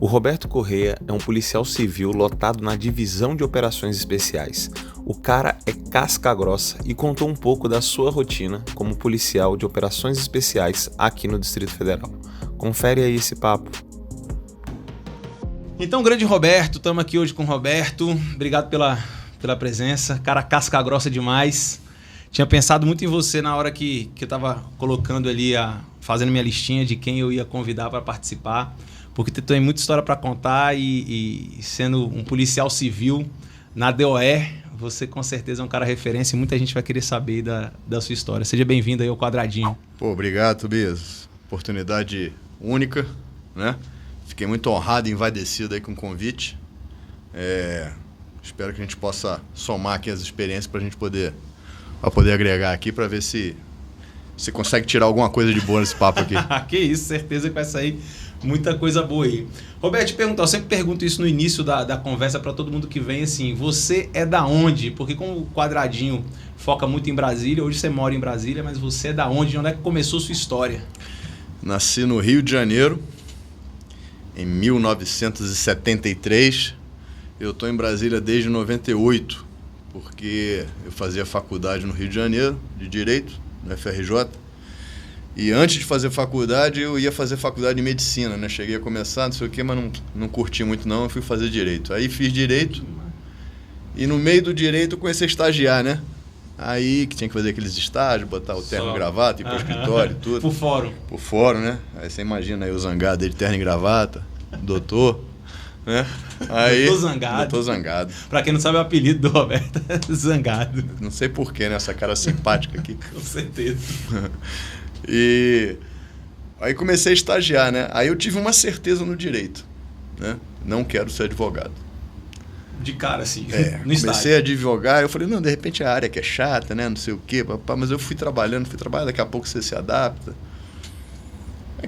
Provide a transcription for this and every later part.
O Roberto Correia é um policial civil lotado na divisão de operações especiais. O cara é casca grossa e contou um pouco da sua rotina como policial de operações especiais aqui no Distrito Federal. Confere aí esse papo. Então, grande Roberto, estamos aqui hoje com o Roberto. Obrigado pela presença. Cara, casca grossa demais. Tinha pensado muito em você na hora que eu estava colocando ali, fazendo minha listinha de quem eu ia convidar para participar. Porque tu tem muita história para contar e sendo um policial civil na DOR, você com certeza é um cara referência e muita gente vai querer saber da sua história. Seja bem-vindo aí ao Quadradinho. Pô, obrigado, Tobias. Oportunidade única, né? Fiquei muito honrado e envaidecido aí com o convite. Espero que a gente possa somar aqui as experiências para a gente poder agregar aqui para ver se você consegue tirar alguma coisa de boa nesse papo aqui. Que isso, certeza que vai sair muita coisa boa aí. Roberto, te perguntar, eu sempre pergunto isso no início da conversa para todo mundo que vem, assim, você é da onde? Porque como o Quadradinho foca muito em Brasília, hoje você mora em Brasília, mas você é da onde? De onde é que começou sua história? Nasci no Rio de Janeiro, em 1973. Eu estou em Brasília desde 98, porque eu fazia faculdade no Rio de Janeiro, de Direito, no FRJ. E antes de fazer faculdade, eu ia fazer faculdade de Medicina, né? Cheguei a começar, não sei o quê, mas não curti muito não, eu fui fazer Direito. Aí fiz Direito, e no meio do Direito eu comecei a estagiar, né? Aí que tinha que fazer aqueles estágios, botar o terno e gravata, ir pro escritório e tudo. Por fórum. Por fórum, né? Aí você imagina aí o zangado de terno e gravata, doutor, né? Aí, Doutor Zangado. Pra quem não sabe, o apelido do Roberto é Zangado. Não sei porquê, né? Essa cara simpática aqui. Com certeza. E aí comecei a estagiar, né? Aí eu tive uma certeza no direito, né? Não quero ser advogado. De cara, assim, no comecei estágio. a advogar, eu falei, não, de repente a área que é chata, né? Não sei o quê, papá, mas eu fui trabalhando, daqui a pouco você se adapta.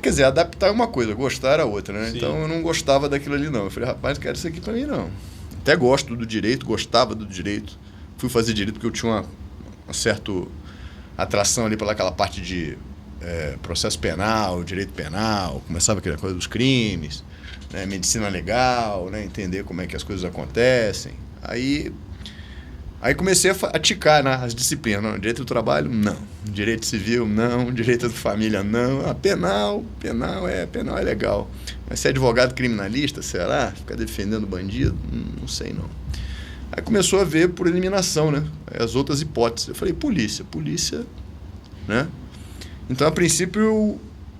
Quer dizer, adaptar é uma coisa, gostar era outra, né? Sim. Então eu não gostava daquilo ali, não. Eu falei, rapaz, não quero isso aqui pra mim, não. Até gosto do direito, gostava do direito. Fui fazer direito porque eu tinha uma certa atração ali pelaquela parte de processo penal, direito penal, começava aquela coisa dos crimes, né? Medicina legal, né? Entender como é que as coisas acontecem. Aí comecei a ticar, né, as disciplinas. Não, direito do trabalho, não. Direito civil, não. Direito da família, não. Penal é legal. Mas ser advogado criminalista, será? Ficar defendendo bandido? Não sei, não. Aí começou a ver por eliminação, né? As outras hipóteses. Eu falei, polícia, né? Então, a princípio,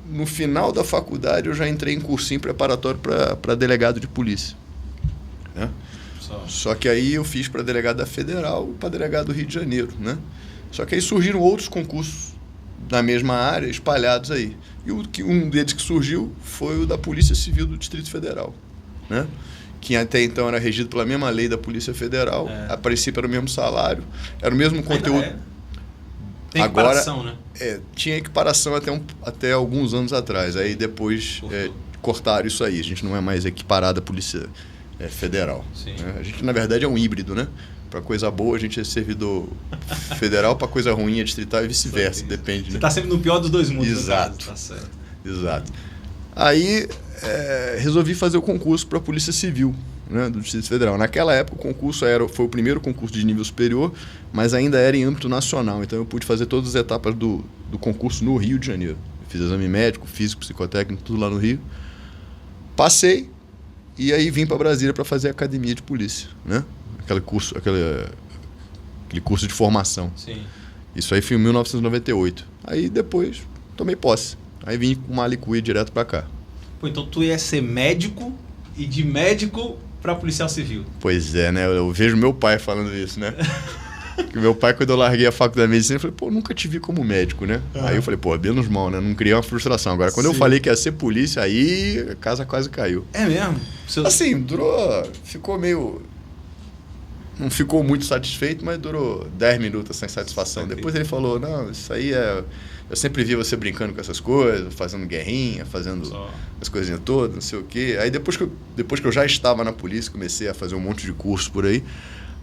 no final da faculdade, eu já entrei em cursinho preparatório para delegado de polícia, né? Só que aí eu fiz para delegado da Federal e para delegado do Rio de Janeiro, né? Só que aí surgiram outros concursos da mesma área, espalhados aí. E um deles que surgiu foi o da Polícia Civil do Distrito Federal, né? Que até então era regido pela mesma lei da Polícia Federal. A princípio era o mesmo salário, era o mesmo conteúdo. Tem equiparação, né? Tinha equiparação até alguns anos atrás. Aí depois cortaram isso aí. A gente não é mais equiparada à Polícia Federal. Né? A gente, na verdade, é um híbrido, né? Para coisa boa, a gente é servidor federal, para coisa ruim é distrital e vice-versa. Depende. Você está sempre no pior dos dois mundos. Exato. Tá certo. Exato. Aí resolvi fazer o concurso para a Polícia Civil, né, do Distrito Federal. Naquela época o concurso foi o primeiro concurso de nível superior, mas ainda era em âmbito nacional. Então eu pude fazer todas as etapas do concurso no Rio de Janeiro. Eu fiz exame médico, físico, psicotécnico, tudo lá no Rio. Passei e aí vim para Brasília para fazer a academia de polícia, né? Aquele curso de formação. Sim. Isso aí foi em 1998. Aí depois tomei posse. Aí vim com uma Licuí direto para cá. Pô, então tu ia ser médico e de médico para policial civil. Pois é, né? Eu vejo meu pai falando isso, né? Que meu pai, quando eu larguei a faculdade de medicina, eu falei, pô, nunca te vi como médico, né? Aí eu falei, pô, menos mal, né? Não criei uma frustração. Agora, quando eu falei que ia ser polícia, aí a casa quase caiu. É mesmo? Assim, ficou meio... Não ficou muito satisfeito, mas durou 10 minutos sem satisfação. Depois ele falou, não, isso aí eu sempre vi você brincando com essas coisas, fazendo guerrinha, fazendo as coisinhas todas, não sei o quê. Aí depois que eu já estava na polícia, comecei a fazer um monte de curso por aí.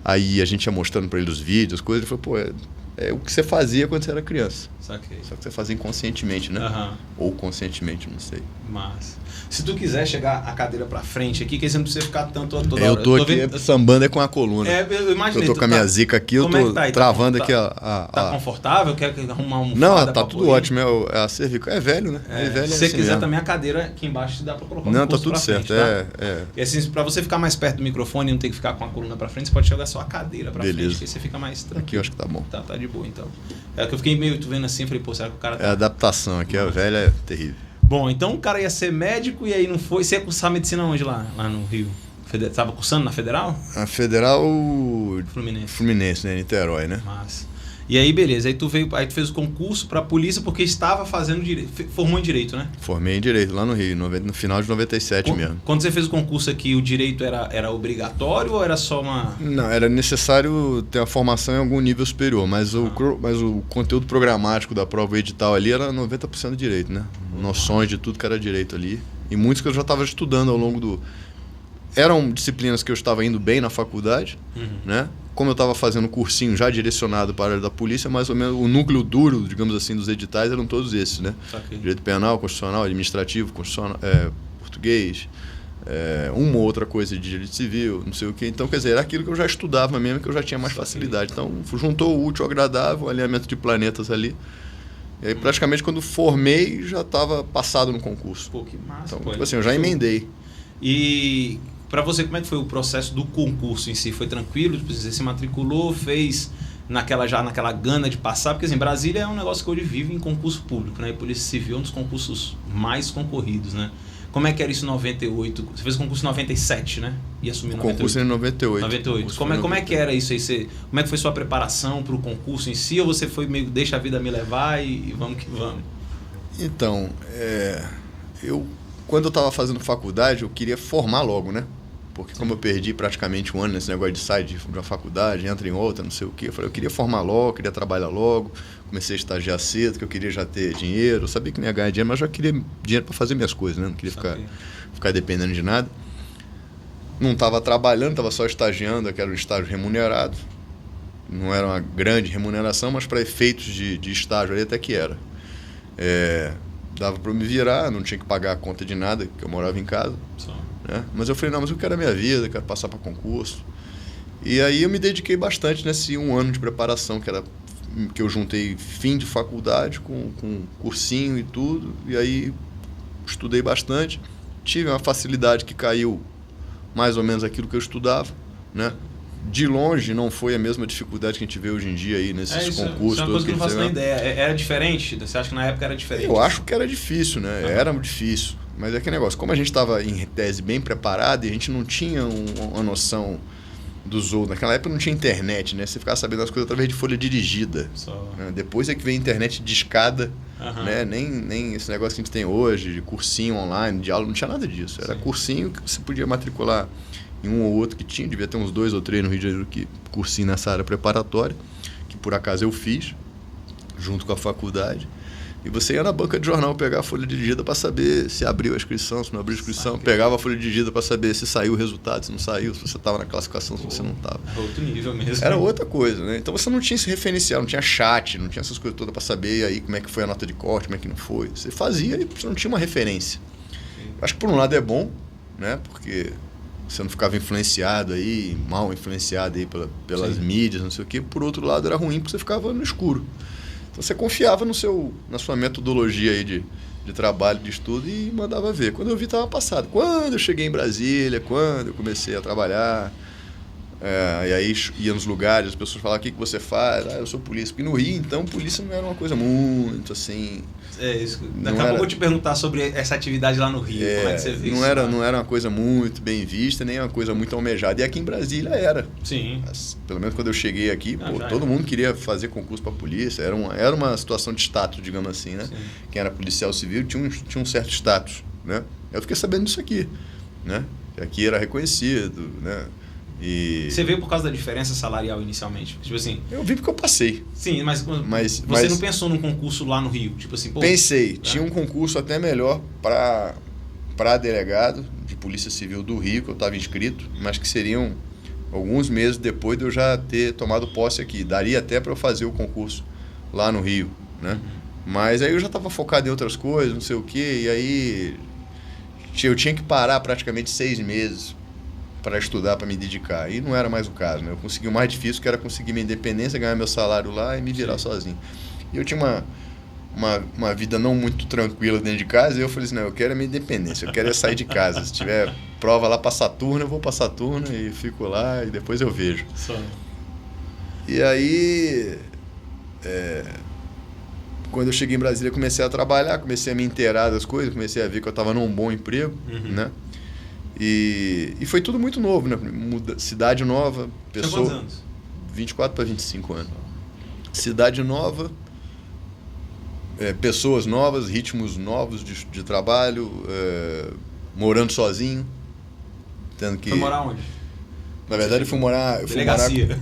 Aí a gente ia mostrando para ele os vídeos, as coisas. Ele falou, pô, é o que você fazia quando você era criança. Saquei. Só que você fazia inconscientemente, né? Aham. Ou conscientemente, não sei. Mas, se tu quiser chegar a cadeira pra frente aqui, que aí você não precisa ficar tanto toda hora. Eu tô aqui vendo... sambando com a coluna. Eu imaginei. Eu tô com a minha zica aqui, eu tô tá aí? travando Tá, aqui Tá confortável? Quer arrumar um Não, tá tudo ótimo. É a cervical. É velho, né? Se você assim quiser mesmo. também a cadeira aqui embaixo dá pra colocar Não, um tá tudo certo. Frente, tá? E assim, pra você ficar mais perto do microfone e não ter que ficar com a coluna pra frente, você pode jogar só a cadeira pra frente, que aí você fica mais tranquilo. Aqui eu acho que tá bom. Tá de boa, então. É que eu fiquei meio vendo assim, falei, pô, será que o cara tá... É a adaptação aqui, a velha é terrível. Bom, então o cara ia ser médico e aí não foi. Você ia cursar medicina onde lá no Rio? Tava cursando na Federal? A Federal Fluminense, né? Niterói, né? Massa. E aí, beleza. Aí tu fez o concurso pra polícia porque estava fazendo direito. Formou em direito, né? Formei em direito lá no Rio, no final de 97 mesmo. Quando você fez o concurso aqui, o direito era obrigatório ou era só uma... Não, era necessário ter a formação em algum nível superior, mas o conteúdo programático da prova edital ali era 90% direito, né? Noções de tudo que era direito ali. E muitos que eu já estava estudando ao longo do... Eram disciplinas que eu estava indo bem na faculdade, né? Como eu estava fazendo cursinho já direcionado para a área da polícia, mais ou menos o núcleo duro, digamos assim, dos editais eram todos esses, né? Okay. Direito penal, constitucional, administrativo, constitucional, português, uma ou outra coisa de direito civil, não sei o quê. Então, quer dizer, era aquilo que eu já estudava mesmo, que eu já tinha mais facilidade. Então, juntou o útil ao agradável, o alinhamento de planetas ali. E aí, praticamente, quando formei, já estava passado no concurso. Pô, que massa. Então, tipo assim, eu já emendei. E... Para você, como é que foi o processo do concurso em si? Foi tranquilo? Você se matriculou, fez naquela gana de passar? Porque assim, Brasília é um negócio que hoje vive em concurso público, né? E Polícia Civil é um dos concursos mais concorridos, né? Como é que era isso em 98? Você fez o concurso em 97, né? E assumiu em 98? Concurso em 98. 98. Como é que era isso aí? Como é que foi sua preparação para o concurso em si? Ou você foi meio, deixa a vida me levar e vamos que vamos? Então, quando eu estava fazendo faculdade, eu queria formar logo, né? Porque como eu perdi praticamente um ano nesse negócio de sair de uma faculdade, entra em outra, não sei o quê. Eu falei, eu queria formar logo, queria trabalhar logo. Comecei a estagiar cedo, que eu queria já ter dinheiro. Eu sabia que não ia ganhar dinheiro, mas já queria dinheiro para fazer minhas coisas, né? Não queria ficar dependendo de nada. Não estava trabalhando, estava só estagiando, que era um estágio remunerado. Não era uma grande remuneração, mas para efeitos de estágio ali até que era. Dava para me virar, não tinha que pagar a conta de nada, porque eu morava em casa. Só. Né? Mas eu falei, não, mas eu quero a minha vida, quero passar para concurso. E aí eu me dediquei bastante nesse um ano de preparação, que eu juntei fim de faculdade com cursinho e tudo. E aí estudei bastante. Tive uma facilidade que caiu mais ou menos aquilo que eu estudava, né? De longe não foi a mesma dificuldade que a gente vê hoje em dia aí nesses concursos. Isso é uma coisa que eu não faço nem ideia. Era diferente? Você acha que na época era diferente? Eu acho que era difícil, né? Era difícil. Mas é aquele negócio, como a gente estava em tese bem preparado e a gente não tinha uma noção dos outros. Naquela época não tinha internet, né? Você ficava sabendo as coisas através de folha dirigida. Né? Depois é que veio a internet de escada, né? Nem esse negócio que a gente tem hoje, de cursinho online, de aula, não tinha nada disso. Era cursinho que você podia matricular em um ou outro que tinha, devia ter uns 2 ou 3 no Rio de Janeiro que cursinho nessa área preparatória, que por acaso eu fiz, junto com a faculdade. E você ia na banca de jornal pegar a folha dirigida para saber se abriu a inscrição, se não abriu a inscrição. Pegava a folha dirigida para saber se saiu o resultado, se não saiu, se você estava na classificação, se você não estava. Outro nível mesmo. Era outra coisa, né? Então você não tinha esse referencial, não tinha chat, não tinha essas coisas todas para saber aí como é que foi a nota de corte, como é que não foi. Você fazia e você não tinha uma referência. Acho que por um lado é bom, né? Porque você não ficava influenciado aí, mal influenciado aí pelas mídias, não sei o quê. Por outro lado era ruim porque você ficava no escuro. Então você confiava na sua metodologia aí de trabalho, de estudo e mandava ver. Quando eu vi, estava passado. Quando eu cheguei em Brasília, quando eu comecei a trabalhar, e aí ia nos lugares, as pessoas falavam, o que você faz? Eu sou polícia. Porque no Rio, então, polícia não era uma coisa muito assim... Isso. Daqui a pouco eu vou te perguntar sobre essa atividade lá no Rio. Como é que você vê isso? Não era uma coisa muito bem vista, nem uma coisa muito almejada. E aqui em Brasília era. Sim. Pelo menos quando eu cheguei aqui, todo mundo queria fazer concurso para polícia. Era uma situação de status, digamos assim, né? Sim. Quem era policial civil tinha um certo status, né? Eu fiquei sabendo disso aqui, né? Aqui era reconhecido, né? E... Você veio por causa da diferença salarial inicialmente? Tipo assim... Eu vim porque eu passei. Sim, mas você não pensou num concurso lá no Rio? Tipo assim, pensei. Tinha um concurso até melhor para delegado de Polícia Civil do Rio, que eu estava inscrito, mas que seriam alguns meses depois de eu já ter tomado posse aqui. Daria até para eu fazer o concurso lá no Rio, né? Mas aí eu já estava focado em outras coisas, não sei o quê, e aí eu tinha que parar praticamente 6 meses para estudar, para me dedicar. E não era mais o caso, né? Eu consegui o mais difícil, que era conseguir minha independência, ganhar meu salário lá e me virar sozinho. E eu tinha uma vida não muito tranquila dentro de casa, e eu falei assim, não, eu quero a minha independência, eu quero sair de casa. Se tiver prova lá para Saturno, eu vou para Saturno e fico lá e depois eu vejo. E aí, quando eu cheguei em Brasília, comecei a trabalhar, comecei a me inteirar das coisas, comecei a ver que eu estava num bom emprego, né? E foi tudo muito novo, né? Cidade nova, pessoa... Tinha quantos anos? 24 para 25 anos. Cidade nova, pessoas novas, ritmos novos de trabalho, morando sozinho. Tendo que... Foi morar onde? Na verdade, eu fui morar...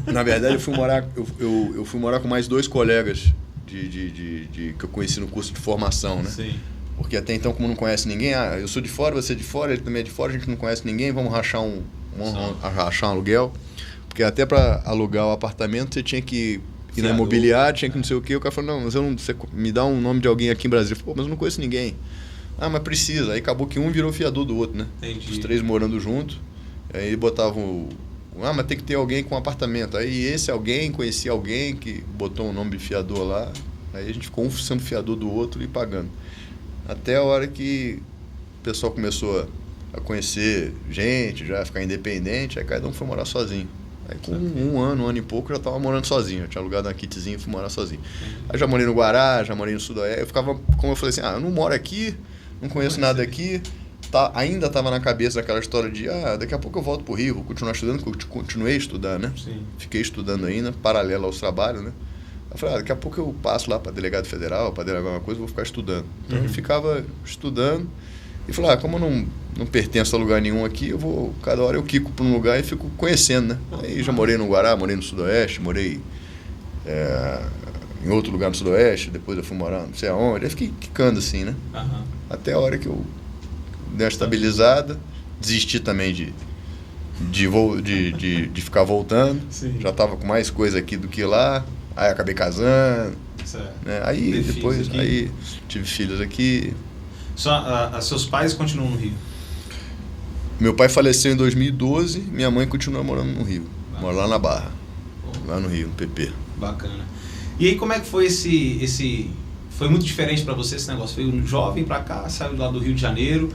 Na verdade, eu fui morar com mais 2 colegas que eu conheci no curso de formação, né? Sim. Porque até então, como não conhece ninguém, eu sou de fora, você é de fora, ele também é de fora, a gente não conhece ninguém, vamos rachar um aluguel. Porque até para alugar o apartamento, você tinha que ir na imobiliária, tinha que não sei o quê. O cara falou, não, mas você me dá um nome de alguém aqui em Brasília. Eu falei, pô, mas eu não conheço ninguém. Ah, mas precisa. Aí acabou que um virou fiador do outro, né? Entendi. Os 3 morando junto. Aí botavam... mas tem que ter alguém com apartamento. Aí esse alguém conhecia alguém que botou um nome de fiador lá. Aí a gente ficou um sendo fiador do outro e pagando. Até a hora que o pessoal começou a conhecer gente, já ficar independente, aí cada um foi morar sozinho. Aí com um ano e pouco, eu já estava morando sozinho. Eu tinha alugado uma kitzinha e fui morar sozinho. Aí já morei no Guará, já morei no Sudoeste. Eu ficava, como eu falei assim, eu não moro aqui, não conheço nada aqui. Ainda estava na cabeça daquela história de, daqui a pouco eu volto pro Rio, vou continuar estudando, porque eu continuei estudando, né? Sim. Fiquei estudando ainda, paralelo aos trabalhos, né? Eu falei, daqui a pouco eu passo lá para delegado federal, para delegar alguma coisa, vou ficar estudando. Então eu ficava estudando e falei, como eu não pertenço a lugar nenhum aqui, cada hora eu quico para um lugar e fico conhecendo, né? Aí já morei no Guará, morei no Sudoeste, morei em outro lugar no Sudoeste, depois eu fui morar não sei aonde, aí fiquei quicando assim, né? Até a hora que eu dei uma estabilizada, desisti também de ficar voltando. Sim. Já estava com mais coisa aqui do que lá. Aí acabei casando, né? Aí depois tive filhos aqui. Seus pais continuam no Rio? Meu pai faleceu em 2012, minha mãe continua morando no Rio. Mora lá na Barra, lá no Rio, no PP. Bacana. E aí como é que foi foi muito diferente para você esse negócio? Veio um jovem para cá, saiu lá do Rio de Janeiro,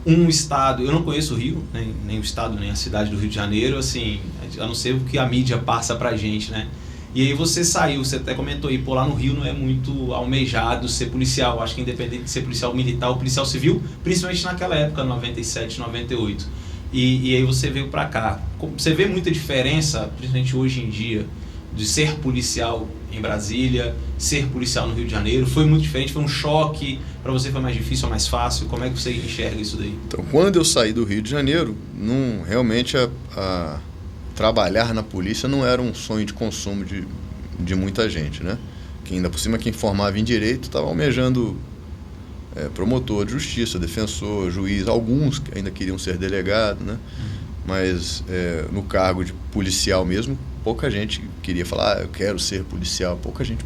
um estado, eu não conheço o Rio, nem o estado, nem a cidade do Rio de Janeiro, assim, a não ser o que a mídia passa pra gente, né? E aí você saiu, você até comentou aí, lá no Rio não é muito almejado ser policial, acho que independente de ser policial militar ou policial civil, principalmente naquela época, 97, 98. E aí você veio pra cá. Você vê muita diferença, principalmente hoje em dia, de ser policial em Brasília, ser policial no Rio de Janeiro? Foi muito diferente? Foi um choque? Para você foi mais difícil ou mais fácil? Como é que você enxerga isso daí? Então, quando eu saí do Rio de Janeiro, realmente trabalhar na polícia não era um sonho de consumo de muita gente, né? Que ainda por cima quem formava em direito estava almejando promotor de justiça, defensor, juiz, alguns que ainda queriam ser delegado, né? Mas no cargo de policial mesmo, pouca gente queria falar, eu quero ser policial, pouca gente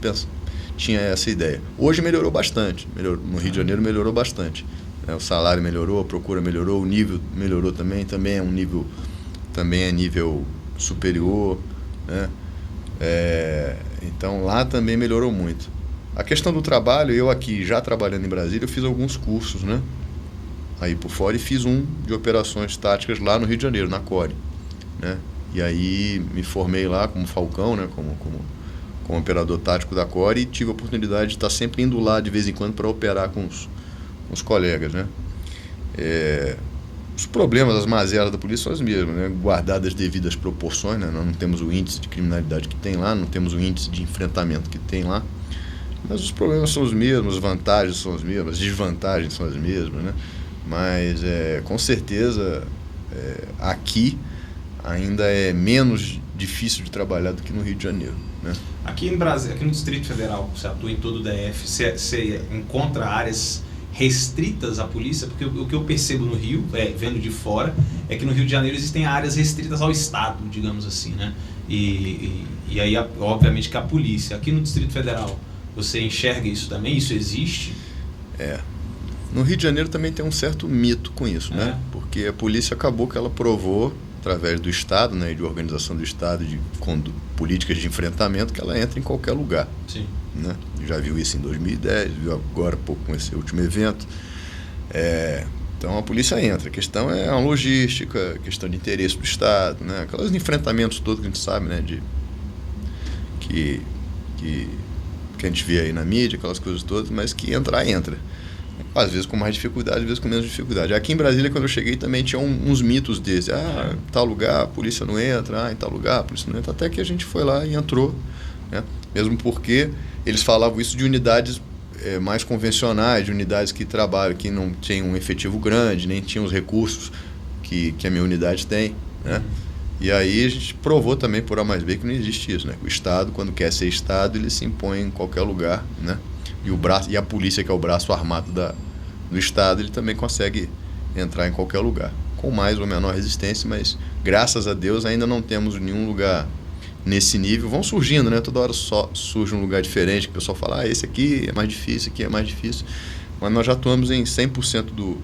tinha essa ideia. Hoje melhorou bastante, no Rio de Janeiro melhorou bastante. O salário melhorou, a procura melhorou, o nível melhorou também é nível superior, né? Então lá também melhorou muito. A questão do trabalho, eu aqui já trabalhando em Brasília, eu fiz alguns cursos, né? Aí por fora e fiz um de operações táticas lá no Rio de Janeiro, na CORE, né? E aí me formei lá como Falcão, né? Como operador tático da CORE e tive a oportunidade de estar sempre indo lá de vez em quando para operar com os colegas, né? Os problemas, as mazelas da polícia são as mesmas, né? Guardadas as devidas proporções, né? Nós não temos o índice de criminalidade que tem lá, não temos o índice de enfrentamento que tem lá, mas os problemas são os mesmos, as vantagens são as mesmas, as desvantagens são as mesmas, né? Mas com certeza aqui ainda é menos difícil de trabalhar do que no Rio de Janeiro, né? Aqui em Brasília, aqui no Distrito Federal, você atua em todo o DF, você encontra áreas restritas à polícia? Porque o que eu percebo no Rio, vendo de fora, é que no Rio de Janeiro existem áreas restritas ao Estado, digamos assim, né? E aí, obviamente, que a polícia. Aqui no Distrito Federal, você enxerga isso também? Isso existe? No Rio de Janeiro também tem um certo mito com isso, né? Porque a polícia acabou que ela provou, através do Estado, né, de organização do Estado, de políticas de enfrentamento, que ela entra em qualquer lugar. Sim. Né? Já viu isso em 2010, viu agora há pouco com esse último evento. Então a polícia entra. A questão é a logística, a questão de interesse do Estado, né? Aqueles enfrentamentos todos que a gente sabe, né? Que a gente vê aí na mídia, aquelas coisas todas, mas que entra. Às vezes com mais dificuldade, às vezes com menos dificuldade. Aqui em Brasília, quando eu cheguei, também tinha uns mitos desses. Em tal lugar a polícia não entra, em tal lugar a polícia não entra. Até que a gente foi lá e entrou, né? Mesmo porque eles falavam isso de unidades mais convencionais, de unidades que trabalham, que não tinham um efetivo grande, nem tinham os recursos que a minha unidade tem, né? E aí a gente provou também por A mais B que não existe isso, né? O Estado, quando quer ser Estado, ele se impõe em qualquer lugar, né? E a polícia, que é o braço armado do Estado, ele também consegue entrar em qualquer lugar, com mais ou menor resistência, mas graças a Deus ainda não temos nenhum lugar nesse nível. Vão surgindo, né? Toda hora só surge um lugar diferente, que o pessoal fala, esse aqui é mais difícil, esse aqui é mais difícil. Mas nós já atuamos em 100% do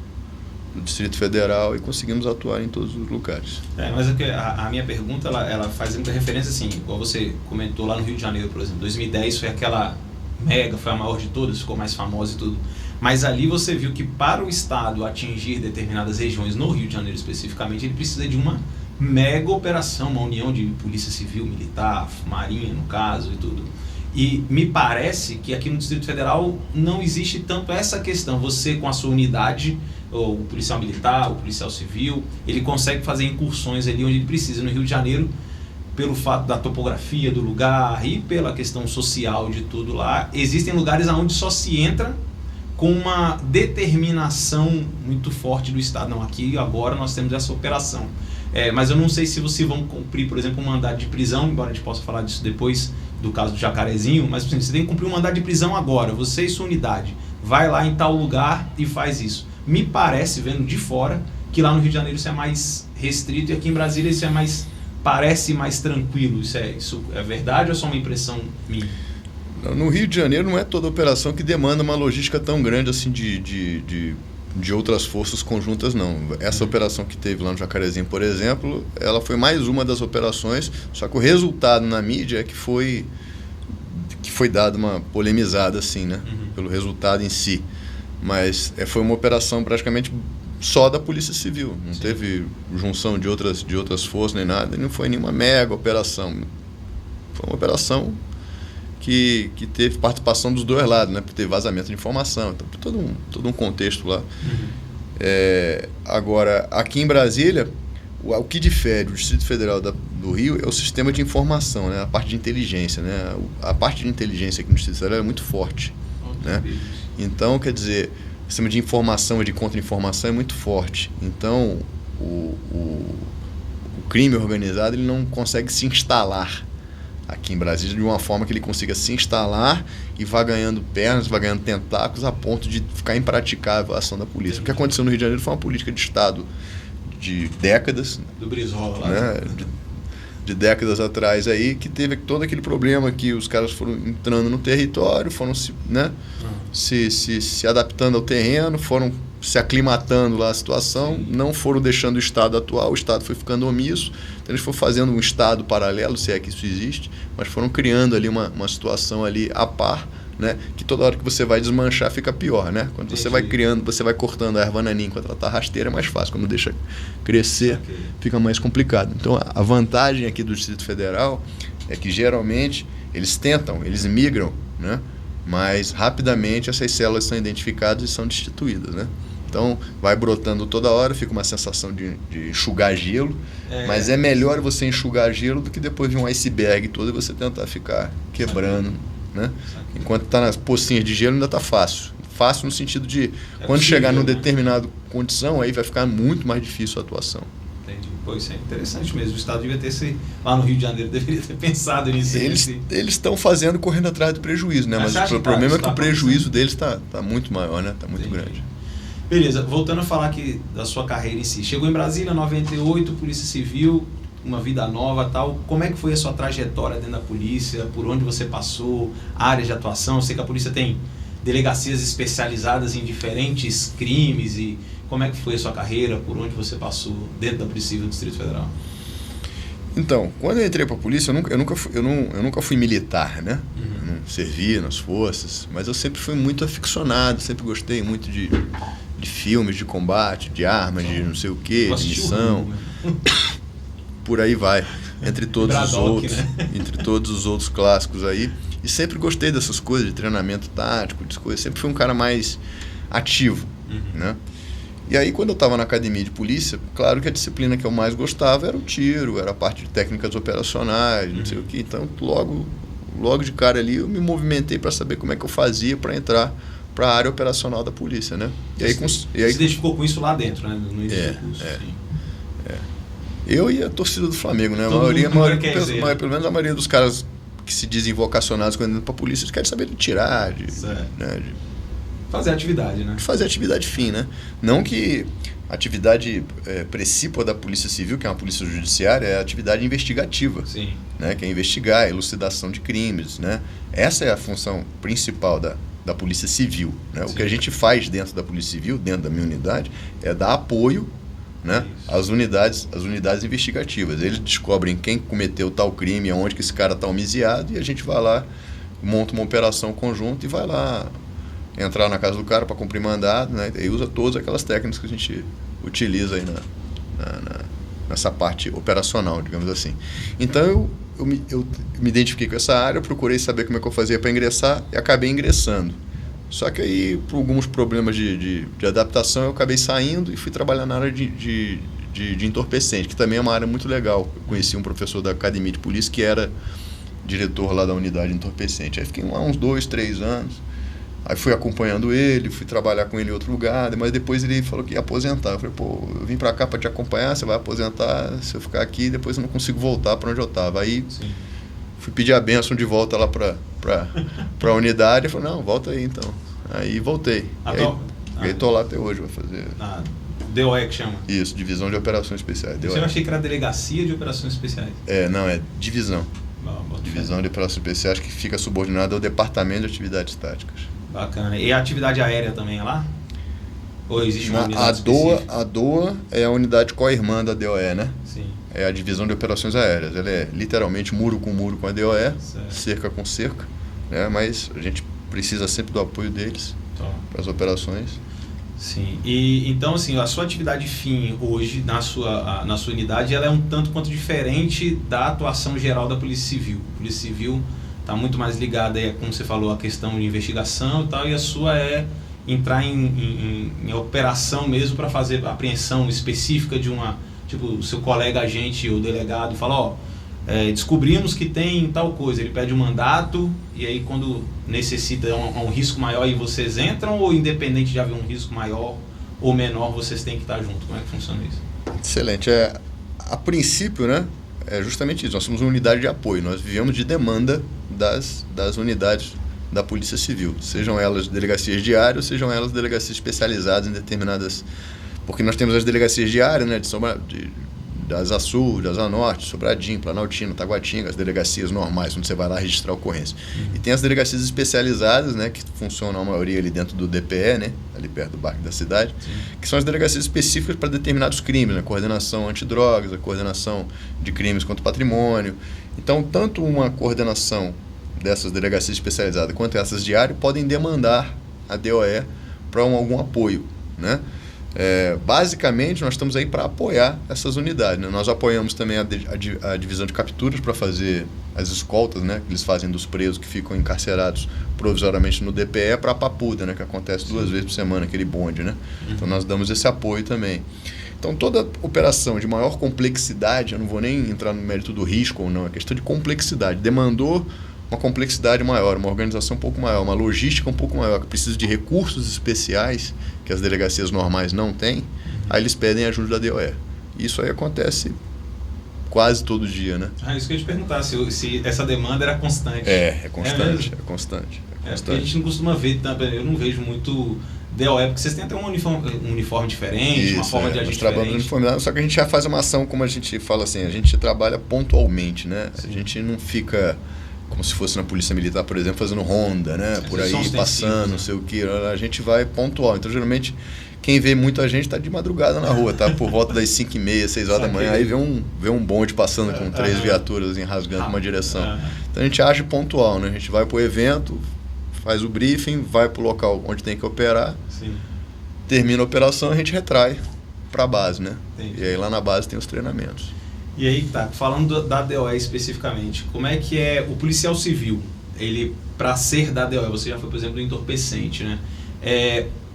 Distrito Federal e conseguimos atuar em todos os lugares. Mas a minha pergunta, ela faz muita referência, assim, igual você comentou lá no Rio de Janeiro, por exemplo, 2010 foi aquela mega, foi a maior de todas, ficou mais famosa e tudo. Mas ali você viu que para o Estado atingir determinadas regiões, no Rio de Janeiro especificamente, ele precisa de uma mega operação, uma união de polícia civil, militar, marinha no caso e tudo. E me parece que aqui no Distrito Federal não existe tanto essa questão. Você com a sua unidade, o policial militar, o policial civil, ele consegue fazer incursões ali onde ele precisa. No Rio de Janeiro, pelo fato da topografia do lugar e pela questão social de tudo lá, existem lugares onde só se entra com uma determinação muito forte do Estado. Não, aqui agora nós temos essa operação. Mas eu não sei se vocês vão cumprir, por exemplo, um mandado de prisão, embora a gente possa falar disso depois do caso do Jacarezinho, mas você tem que cumprir um mandado de prisão agora, você e sua unidade, vai lá em tal lugar e faz isso. Me parece, vendo de fora, que lá no Rio de Janeiro isso é mais restrito e aqui em Brasília isso parece mais tranquilo. Isso é verdade ou é só uma impressão minha? No Rio de Janeiro não é toda operação que demanda uma logística tão grande assim de outras forças conjuntas, não. Essa operação que teve lá no Jacarezinho, por exemplo, ela foi mais uma das operações, só que o resultado na mídia é que foi dado uma polemizada assim, né? Pelo resultado em si. Mas foi uma operação praticamente só da Polícia Civil, não teve junção de outras forças nem nada, não foi nenhuma mega operação. Foi uma operação que teve participação dos dois lados, né? Porque teve vazamento de informação, então todo um contexto lá. Agora, aqui em Brasília, o que difere o Distrito Federal do Rio é o sistema de informação, né? A parte de inteligência, né? A parte de inteligência aqui no Distrito Federal é muito forte, né? Então, quer dizer, o sistema de informação e de contra-informação é muito forte. Então, o crime organizado ele não consegue se instalar aqui em Brasília de uma forma que ele consiga se instalar e vá ganhando pernas, vá ganhando tentáculos a ponto de ficar impraticável a ação da polícia. O que aconteceu no Rio de Janeiro foi uma política de Estado de décadas. Do Brizola lá. Né? De décadas atrás aí, que teve todo aquele problema que os caras foram entrando no território, foram se adaptando ao terreno, foram se aclimatando lá à situação, não foram deixando o Estado atuar, o Estado foi ficando omisso, então eles foram fazendo um Estado paralelo, se é que isso existe, mas foram criando ali uma situação ali à par, né, que toda hora que você vai desmanchar fica pior, né? Quando você vai criando, você vai cortando a erva naninha enquanto ela está rasteira, é mais fácil. Quando deixa crescer, fica mais complicado. Então, a vantagem aqui do Distrito Federal é que, geralmente, eles migram, né? Mas, rapidamente, essas células são identificadas e são destituídas, né? Então, vai brotando toda hora, fica uma sensação de enxugar gelo, mas é melhor você enxugar gelo do que depois de um iceberg todo e você tentar ficar quebrando, né? Enquanto está nas pocinhas de gelo ainda está fácil. Fácil no sentido de quando chegar numa determinada condição, aí vai ficar muito mais difícil a atuação. Entendi. Pô, isso é interessante mesmo. O Estado devia ter lá no Rio de Janeiro, deveria ter pensado nisso. Eles estão fazendo correndo atrás do prejuízo, né? Mas o problema é que o prejuízo deles está muito maior, né? Está muito grande. Beleza, voltando a falar aqui da sua carreira em si. Chegou em Brasília, 98, Polícia Civil, uma vida nova e tal. Como é que foi a sua trajetória dentro da polícia? Por onde você passou? Áreas de atuação? Eu sei que a polícia tem delegacias especializadas em diferentes crimes. E como é que foi a sua carreira? Por onde você passou dentro da Polícia Civil do Distrito Federal? Então, quando eu entrei para a polícia, eu nunca fui militar, né? Eu não servi nas forças, mas eu sempre fui muito aficionado, sempre gostei muito de filmes de combate, de armas, de não sei o quê, de missão. Por aí vai, entre todos os outros, né? Entre todos os outros clássicos aí. E sempre gostei dessas coisas, de treinamento tático, de coisas. Sempre fui um cara mais ativo, né? E aí, quando eu estava na academia de polícia, claro que a disciplina que eu mais gostava era o tiro, era a parte de técnicas operacionais, não sei o quê. Então, logo de cara ali, eu me movimentei para saber como é que eu fazia para entrar para a área operacional da polícia, né? E aí, se identificou com isso lá dentro, né? No início do curso. Eu e a torcida do Flamengo, né? Pelo menos a maioria dos caras que se dizem vocacionados quando entram para a polícia, eles querem saber de tirar, de fazer atividade, né? De fazer atividade fim, né? Não que a atividade principal da Polícia Civil, que é uma polícia judiciária, é a atividade investigativa. Sim. Né? Que é investigar, elucidação de crimes, né? Essa é a função principal da Polícia Civil, né? O que a gente faz dentro da Polícia Civil, dentro da minha unidade, é dar apoio, né, às unidades investigativas. Eles descobrem quem cometeu tal crime, aonde que esse cara está homiziado, e a gente vai lá, monta uma operação conjunta e vai lá entrar na casa do cara para cumprir mandado, né, e usa todas aquelas técnicas que a gente utiliza aí nessa parte operacional, digamos assim. Então eu me identifiquei com essa área, procurei saber como é que eu fazia para ingressar e acabei ingressando. Só que aí, por alguns problemas de adaptação, eu acabei saindo e fui trabalhar na área de entorpecente, que também é uma área muito legal. Eu conheci um professor da Academia de Polícia que era diretor lá da unidade de entorpecente. Aí fiquei lá uns 2, 3 anos. Aí fui acompanhando ele, fui trabalhar com ele em outro lugar, mas depois ele falou que ia aposentar. Eu falei, pô, eu vim pra cá pra te acompanhar, você vai aposentar, se eu ficar aqui, depois eu não consigo voltar pra onde eu tava. Aí fui pedir a bênção de volta lá pra unidade, ele falou, não, volta aí então. Aí voltei. Aí tô lá até hoje, vai fazer... DOE que chama? Isso, Divisão de Operações Especiais. Eu achei que era Delegacia de Operações Especiais. Não, é Divisão. Divisão de Operações Especiais, que fica subordinada ao Departamento de Atividades Táticas. Bacana. E a atividade aérea também é lá? Ou existe uma unidade específica? A DOA é a unidade co-irmã da DOE, né? Sim. É a Divisão de Operações Aéreas. Ela é literalmente muro com a DOE, cerca com cerca, né? Mas a gente precisa sempre do apoio deles para as operações. Sim. E então, assim, a sua atividade fim hoje na sua unidade, ela é um tanto quanto diferente da atuação geral da Polícia Civil. A Polícia Civil está muito mais ligada, como você falou, à questão de investigação e tal, e a sua é entrar em operação mesmo para fazer apreensão específica de uma... Tipo, o seu colega agente ou delegado fala, descobrimos que tem tal coisa, ele pede um mandato, e aí quando necessita um risco maior, e vocês entram, ou independente de haver um risco maior ou menor, vocês têm que estar junto? Como é que funciona isso? Excelente. A princípio, né, é justamente isso. Nós somos uma unidade de apoio. Nós vivemos de demanda das unidades da Polícia Civil. Sejam elas delegacias diárias, sejam elas delegacias especializadas em determinadas... Porque nós temos as delegacias diárias, né, da Asa Sul, da Asa Norte, Sobradinho, Planaltina, Taguatinga, as delegacias normais, onde você vai lá registrar a ocorrência. E tem as delegacias especializadas, né, que funcionam a maioria ali dentro do DPE, né, ali perto do bairro da cidade, que são as delegacias específicas para determinados crimes, né, coordenação antidrogas, a coordenação de crimes contra o patrimônio. Então, tanto uma coordenação dessas delegacias especializadas quanto essas diárias podem demandar a DOE para algum apoio, né? Basicamente, nós estamos aí para apoiar essas unidades, né? Nós apoiamos também a divisão de capturas para fazer as escoltas, né, que eles fazem dos presos que ficam encarcerados provisoriamente no DPE para a Papuda, né, que acontece 2 vezes por semana, aquele bonde, né? Então nós damos esse apoio também. Então toda operação de maior complexidade, eu não vou nem entrar no mérito do risco ou não, é questão de complexidade, demandou uma complexidade maior, uma organização um pouco maior, uma logística um pouco maior, que precisa de recursos especiais que as delegacias normais não têm, aí eles pedem ajuda da DOE. Isso aí acontece quase todo dia, né? Isso que eu ia te perguntar, se essa demanda era constante. É constante, é constante. Porque a gente não costuma ver, eu não vejo muito DOE, porque vocês têm até um uniforme diferente, uma forma de agir diferente. Uniformidade, só que a gente já faz uma ação, como a gente fala assim, a gente trabalha pontualmente, né? Sim. A gente não fica como se fosse na Polícia Militar, por exemplo, fazendo ronda, né? Por aí, passando, não sei o que. A gente vai pontual. Então, geralmente, quem vê muita gente está de madrugada na rua, tá? Por volta das 5h30, 6 horas da manhã. Aí vê um bonde passando com 3 viaturas rasgando uma direção. Então, a gente age pontual, né? A gente vai para o evento, faz o briefing, vai para o local onde tem que operar. Sim. Termina a operação, a gente retrai para a base, né? Entendi. E aí lá na base tem os treinamentos. E aí, tá, falando da DOE especificamente, como é que é o policial civil? Ele, para ser da DOE, você já foi, por exemplo, do entorpecente, né?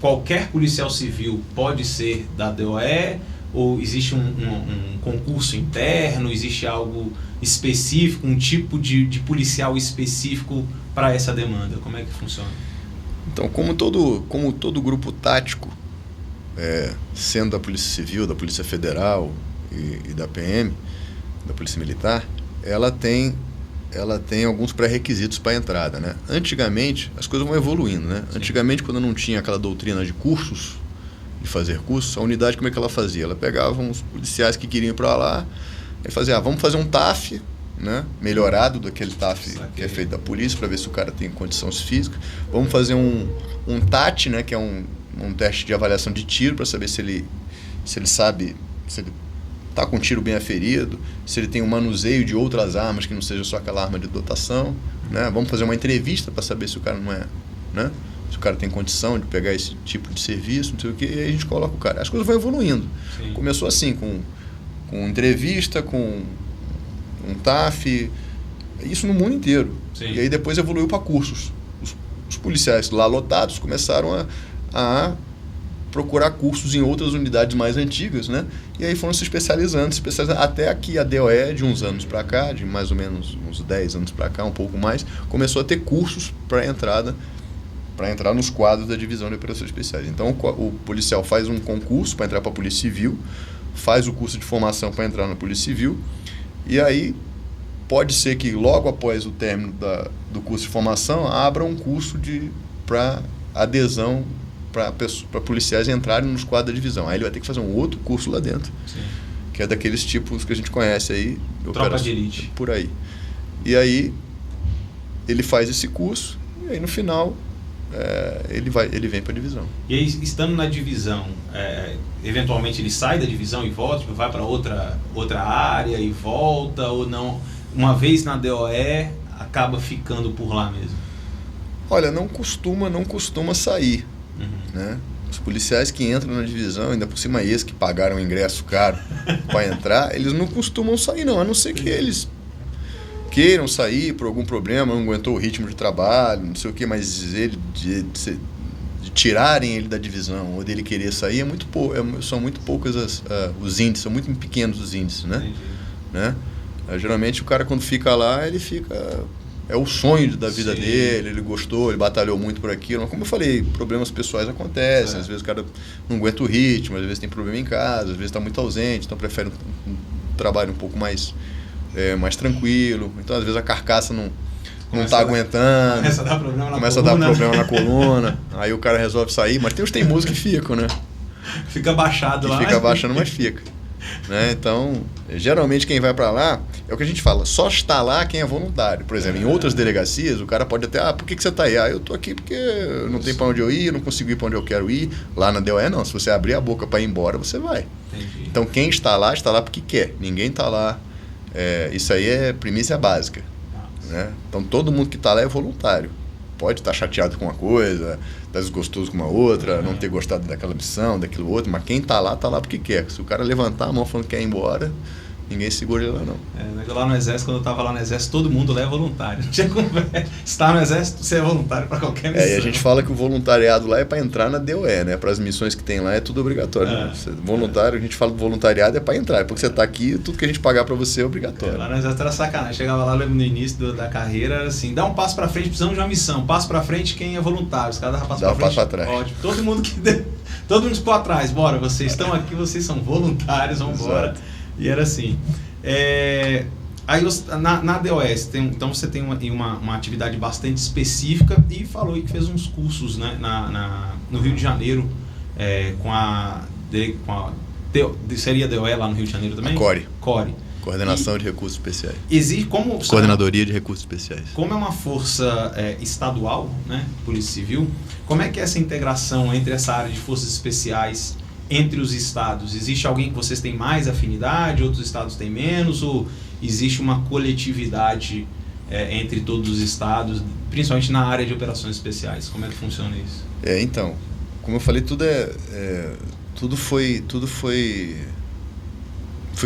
Qualquer policial civil pode ser da DOE? Ou existe um concurso interno? Existe algo específico, um tipo de policial específico para essa demanda? Como é que funciona? Então, como todo grupo tático, sendo da Polícia Civil, da Polícia Federal e da PM, da Polícia Militar, ela tem alguns pré-requisitos para a entrada, né? Antigamente, as coisas vão evoluindo, né? Sim. Antigamente, quando não tinha aquela doutrina de cursos, de fazer cursos, a unidade, como é que ela fazia? Ela pegava uns policiais que queriam ir para lá e fazia, vamos fazer um TAF, né? Melhorado daquele TAF que é feito da polícia, para ver se o cara tem condições físicas. Vamos fazer um TAT, né? Que é um teste de avaliação de tiro, para saber se ele sabe, se ele está com um tiro bem aferido, se ele tem um manuseio de outras armas que não seja só aquela arma de dotação, né? Vamos fazer uma entrevista para saber se o cara não é, né? Se o cara tem condição de pegar esse tipo de serviço, não sei o que, e aí a gente coloca o cara. As coisas vão evoluindo. Sim. Começou assim, com entrevista, com um TAF, isso no mundo inteiro. Sim. E aí depois evoluiu para cursos. Os policiais lá lotados começaram a procurar cursos em outras unidades mais antigas, né? E aí foram se especializando, até aqui a DOE, de uns anos para cá, de mais ou menos uns 10 anos para cá, um pouco mais, começou a ter cursos para entrar nos quadros da Divisão de Operações Especiais. Então, o policial faz um concurso para entrar para a Polícia Civil, faz o curso de formação para entrar na Polícia Civil, e aí pode ser que logo após o término do curso de formação abra um curso para adesão para policiais entrarem nos quadros da divisão. Aí ele vai ter que fazer um outro curso lá dentro. Sim. Que é daqueles tipos que a gente conhece aí. Tropa de elite. Por aí. E aí ele faz esse curso e aí no final ele vem para a divisão. E aí, estando na divisão, eventualmente ele sai da divisão e volta, tipo, vai para outra área e volta, ou não? Uma vez na DOE, acaba ficando por lá mesmo? Olha, não costuma sair. Né? Os policiais que entram na divisão, ainda por cima esses que pagaram o ingresso caro para entrar, eles não costumam sair não, a não ser que eles queiram sair por algum problema, não aguentou o ritmo de trabalho, não sei o que, mas ele de tirarem ele da divisão ou dele querer sair são muito poucos os índices, são muito pequenos os índices, né? Né? Geralmente o cara quando fica lá, ele fica... É o sonho da vida dele, ele gostou, ele batalhou muito por aquilo. Mas como eu falei, problemas pessoais acontecem, às vezes o cara não aguenta o ritmo, às vezes tem problema em casa, às vezes está muito ausente, então prefere um trabalho um pouco mais tranquilo. Então às vezes a carcaça não está aguentando. Começa a dar problema na coluna. Aí o cara resolve sair, mas tem os teimosos que ficam, né? Fica baixado lá. Fica baixando, mas fica. Né? Então, geralmente quem vai para lá, é o que a gente fala, só está lá quem é voluntário. Por exemplo, em outras delegacias, o cara pode até, por que você está aí? Eu estou aqui porque não tem para onde eu ir, não consigo ir para onde eu quero ir. Lá na DOE não, se você abrir a boca para ir embora, você vai. Entendi. Então quem está lá porque quer, ninguém está lá, isso aí é premissa básica. Né? Então todo mundo que está lá é voluntário. Pode estar chateado com uma coisa, estar desgostoso com uma outra, não ter gostado daquela missão, daquilo outro, mas quem está lá porque quer. Se o cara levantar a mão falando que quer ir embora, ninguém segura ele lá não. Lá no Exército, quando eu estava lá no Exército, todo mundo lá é voluntário. Não tinha conversa. Estar no Exército, você é voluntário para qualquer missão. E a gente fala que o voluntariado lá é para entrar na DOE, né? Para as missões que tem lá é tudo obrigatório. Né? Voluntário, a gente fala do voluntariado é para entrar, porque você está aqui, tudo que a gente pagar para você é obrigatório. Lá no Exército era sacanagem. Chegava lá no início da carreira, era assim, dá um passo para frente, precisamos de uma missão. Passo para frente quem é voluntário. Os caras davam passo para frente. Passo para trás. Ótimo. Todo mundo ficou atrás, bora, vocês estão aqui, vocês são voluntários, vamos embora. E era assim. Aí na DOS, então você tem uma atividade bastante específica e falou aí que fez uns cursos, né, no Rio de Janeiro, seria a DOE lá no Rio de Janeiro também? A CORE. Coordenação de Recursos Especiais. Coordenadoria de Recursos Especiais. Como é uma força estadual, né, Polícia Civil, como é que é essa integração entre essa área de forças especiais entre os estados? Existe alguém que vocês têm mais afinidade, outros estados têm menos, ou existe uma coletividade entre todos os estados, principalmente na área de operações especiais? Como é que funciona isso? Então, como eu falei, tudo foi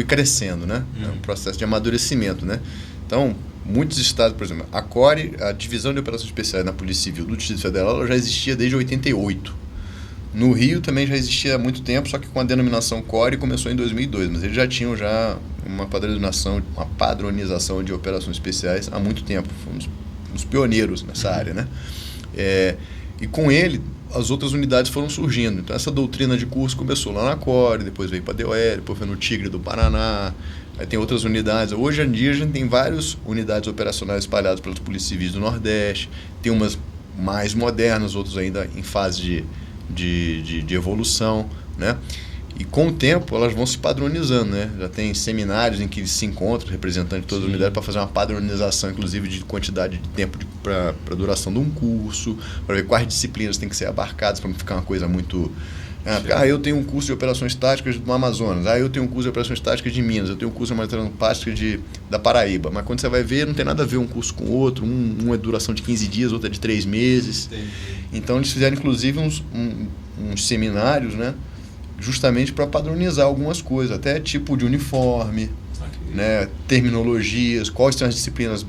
crescendo, né? É um processo de amadurecimento, né? Então, muitos estados, por exemplo, a CORE, a Divisão de Operações Especiais na Polícia Civil do Distrito Federal, ela já existia desde 88. No Rio também já existia há muito tempo, só que com a denominação CORE começou em 2002, mas eles já tinham uma padronização de operações especiais há muito tempo. Fomos os pioneiros nessa área, né? E com ele, as outras unidades foram surgindo. Então, essa doutrina de curso começou lá na CORE, depois veio para a DOE, depois foi no Tigre do Paraná, aí tem outras unidades. Hoje em dia, a gente tem várias unidades operacionais espalhadas pelas polícias civis do Nordeste, tem umas mais modernas, outras ainda em fase de evolução, né? E com o tempo elas vão se padronizando, né? Já tem seminários em que eles se encontram, representantes de todas as unidades, para fazer uma padronização, inclusive de quantidade de tempo para duração de um curso, para ver quais disciplinas têm que ser abarcadas, para não ficar uma coisa muito... eu tenho um curso de operações táticas do Amazonas, eu tenho um curso de operações táticas de Minas, eu tenho um curso de operações táticas da Paraíba, mas quando você vai ver, não tem nada a ver um curso com o outro, um é duração de 15 dias, outro é de 3 meses. Entendi. Então eles fizeram inclusive uns seminários, né? Justamente para padronizar algumas coisas, até tipo de uniforme, né, terminologias, quais são as disciplinas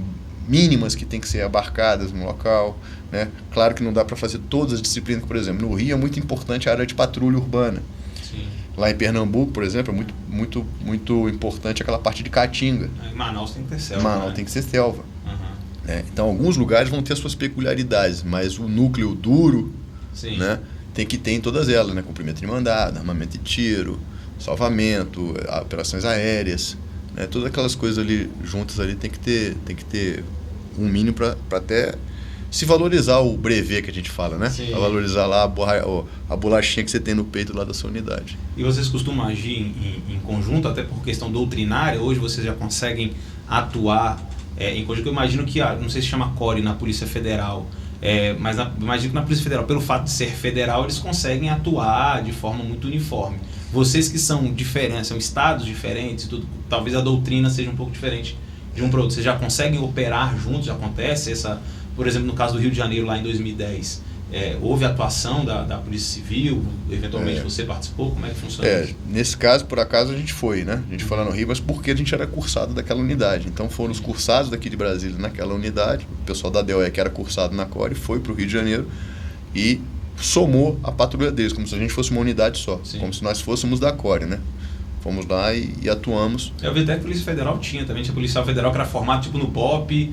mínimas que tem que ser abarcadas no local, né? Claro que não dá para fazer todas as disciplinas, por exemplo, no Rio é muito importante a área de patrulha urbana. Sim. Lá em Pernambuco, por exemplo, é muito importante aquela parte de Caatinga. Em Manaus tem que ter selva. Manaus tem que ser selva. Então, alguns lugares vão ter as suas peculiaridades, mas o núcleo duro, sim, né, tem que ter em todas elas, né? Cumprimento de mandado, armamento de tiro, salvamento, operações aéreas, né? Todas aquelas coisas ali juntas ali tem que ter um mínimo para até se valorizar o brevet que a gente fala, né? Para valorizar lá a bolachinha que você tem no peito lá da sua unidade. E vocês costumam agir em conjunto, até por questão doutrinária? Hoje vocês já conseguem atuar em conjunto? Eu imagino que, não sei se chama CORE na Polícia Federal, mas imagino que na Polícia Federal, pelo fato de ser federal, eles conseguem atuar de forma muito uniforme. Vocês que são diferentes, são estados diferentes, tudo, talvez a doutrina seja um pouco diferente de um para outro. Vocês já conseguem operar juntos? Já acontece por exemplo, no caso do Rio de Janeiro, lá em 2010, houve atuação da Polícia Civil? Eventualmente você participou? Como é que funciona isso? Nesse caso, por acaso, a gente foi, né? A gente foi lá no Rio, mas porque a gente era cursado daquela unidade. Então foram os cursados daqui de Brasília naquela unidade, o pessoal da DOE que era cursado na CORE foi para o Rio de Janeiro e somou a patrulha deles, como se a gente fosse uma unidade só. Sim. Como se nós fôssemos da CORE, né? Fomos lá e atuamos. Eu vi até que a Polícia Federal tinha também policial federal que era formado tipo no BOP,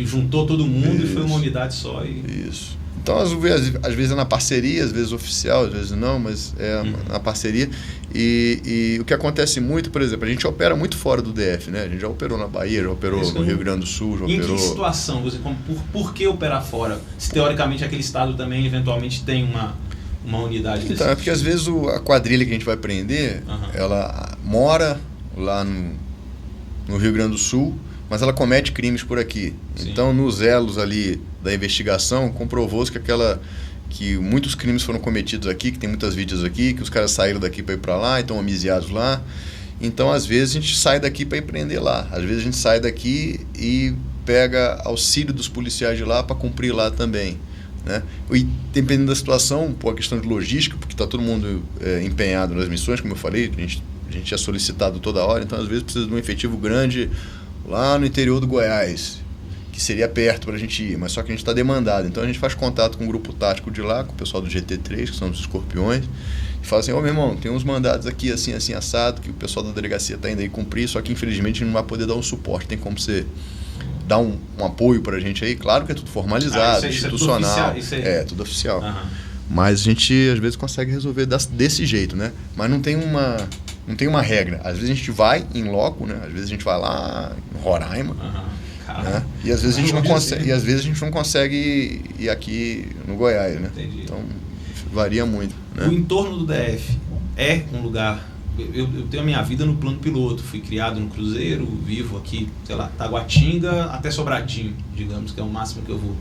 juntou todo mundo e foi uma unidade só. Isso. Então, às vezes é na parceria, às vezes oficial, às vezes não, mas é na parceria. E o que acontece muito, por exemplo, a gente opera muito fora do DF, né? A gente já operou na Bahia, já operou no Rio Grande do Sul, já operou... Em que situação? Por que operar fora? Se teoricamente aquele estado também eventualmente tem uma unidade desse tipo? É porque às vezes a quadrilha que a gente vai prender, ela mora lá no Rio Grande do Sul, mas ela comete crimes por aqui. Sim. Então, nos elos ali da investigação, comprovou-se que muitos crimes foram cometidos aqui, que tem muitas vítimas aqui, que os caras saíram daqui para ir para lá e estão homicidados lá. Então, às vezes, a gente sai daqui para ir prender lá. Às vezes, a gente sai daqui e pega auxílio dos policiais de lá para cumprir lá também, né? E dependendo da situação, por questão de logística, porque está todo mundo empenhado nas missões, como eu falei, a gente é solicitado toda hora, então, às vezes, precisa de um efetivo grande lá no interior do Goiás, que seria perto para a gente ir, mas só que a gente está demandado. Então a gente faz contato com o grupo tático de lá, com o pessoal do GT3, que são os escorpiões, e fala assim: meu irmão, tem uns mandados aqui assim, assim, assado, que o pessoal da delegacia está indo aí cumprir, só que infelizmente a gente não vai poder dar um suporte. Tem como você dar um apoio para a gente aí? Claro que é tudo formalizado, institucional. É tudo oficial. Tudo oficial. Mas a gente, às vezes, consegue resolver desse jeito, né? Mas não tem uma regra. Às vezes a gente vai em loco, né? Às vezes a gente vai lá em Roraima, né? E às vezes a gente não consegue, e às vezes a gente não consegue ir aqui no Goiás, né? Entendi. Então varia muito, né? O entorno do DF é um lugar... Eu tenho a minha vida no plano piloto. Fui criado no Cruzeiro, vivo aqui, sei lá, Taguatinga até Sobradinho, digamos, que é o máximo que eu vou.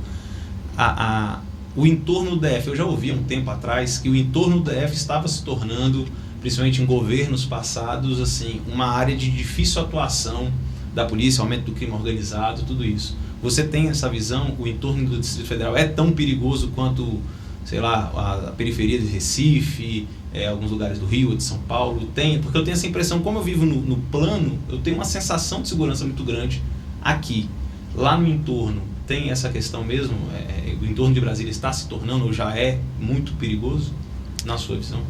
O entorno do DF, eu já ouvi há um tempo atrás que o entorno do DF estava se tornando, principalmente em governos passados, assim, uma área de difícil atuação da polícia, aumento do crime organizado, tudo isso. Você tem essa visão? O entorno do Distrito Federal é tão perigoso quanto, sei lá, a periferia de Recife, alguns lugares do Rio ou de São Paulo? Porque eu tenho essa impressão, como eu vivo no plano, eu tenho uma sensação de segurança muito grande aqui. Lá no entorno, tem essa questão mesmo? O entorno de Brasília está se tornando ou já é muito perigoso, na sua visão?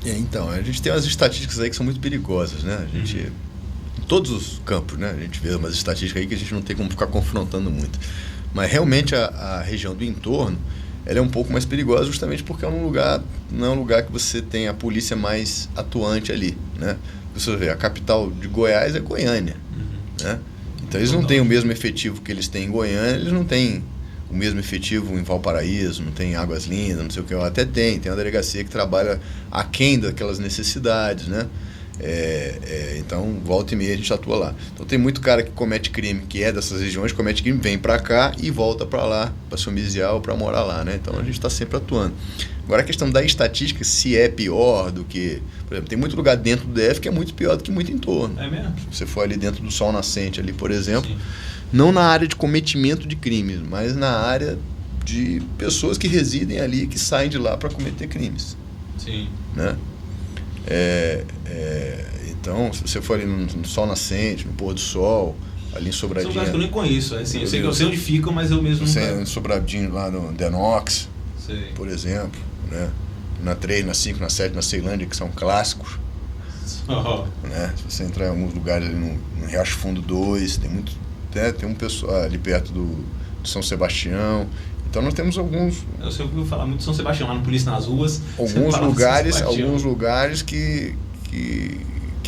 Então, a gente tem umas estatísticas aí que são muito perigosas, né? A gente, em todos os campos, né? A gente vê umas estatísticas aí que a gente não tem como ficar confrontando muito. Mas realmente a região do entorno, ela é um pouco mais perigosa justamente porque não é um lugar que você tem a polícia mais atuante ali, né? Você vê, a capital de Goiás é Goiânia, né? Então eles não têm o mesmo efetivo que eles têm em Goiânia, eles não têm o mesmo efetivo em Valparaíso, não tem Águas Lindas, não sei o que, até tem uma delegacia que trabalha aquém daquelas necessidades, né? Então, volta e meia a gente atua lá. Então tem muito cara que comete crime, que é dessas regiões, comete crime, vem para cá e volta para lá, para São Miguel ou para morar lá, né? Então a gente está sempre atuando. Agora a questão da estatística, se é pior do que... Por exemplo, tem muito lugar dentro do DF que é muito pior do que muito em torno. É mesmo? Se você for ali dentro do Sol Nascente, ali, por exemplo, Sim. Não na área de cometimento de crimes, mas na área de pessoas que residem ali, que saem de lá para cometer crimes. Sim. Né? Então, se você for ali no Sol Nascente, no Pôr do Sol, ali em Sobradinho... São lugares que eu nem conheço, assim, eu sei onde ficam, mas eu mesmo Em Sobradinho, lá no Denox, sei. Por exemplo, né? Na 3, na 5, na 7, na Ceilândia, que são clássicos. Né? Se você entrar em alguns lugares ali no Riacho Fundo 2, tem um pessoal ali perto do São Sebastião. Então nós temos alguns... Eu sempre ouvi falar muito de São Sebastião, lá no Polícia nas Ruas. Alguns lugares que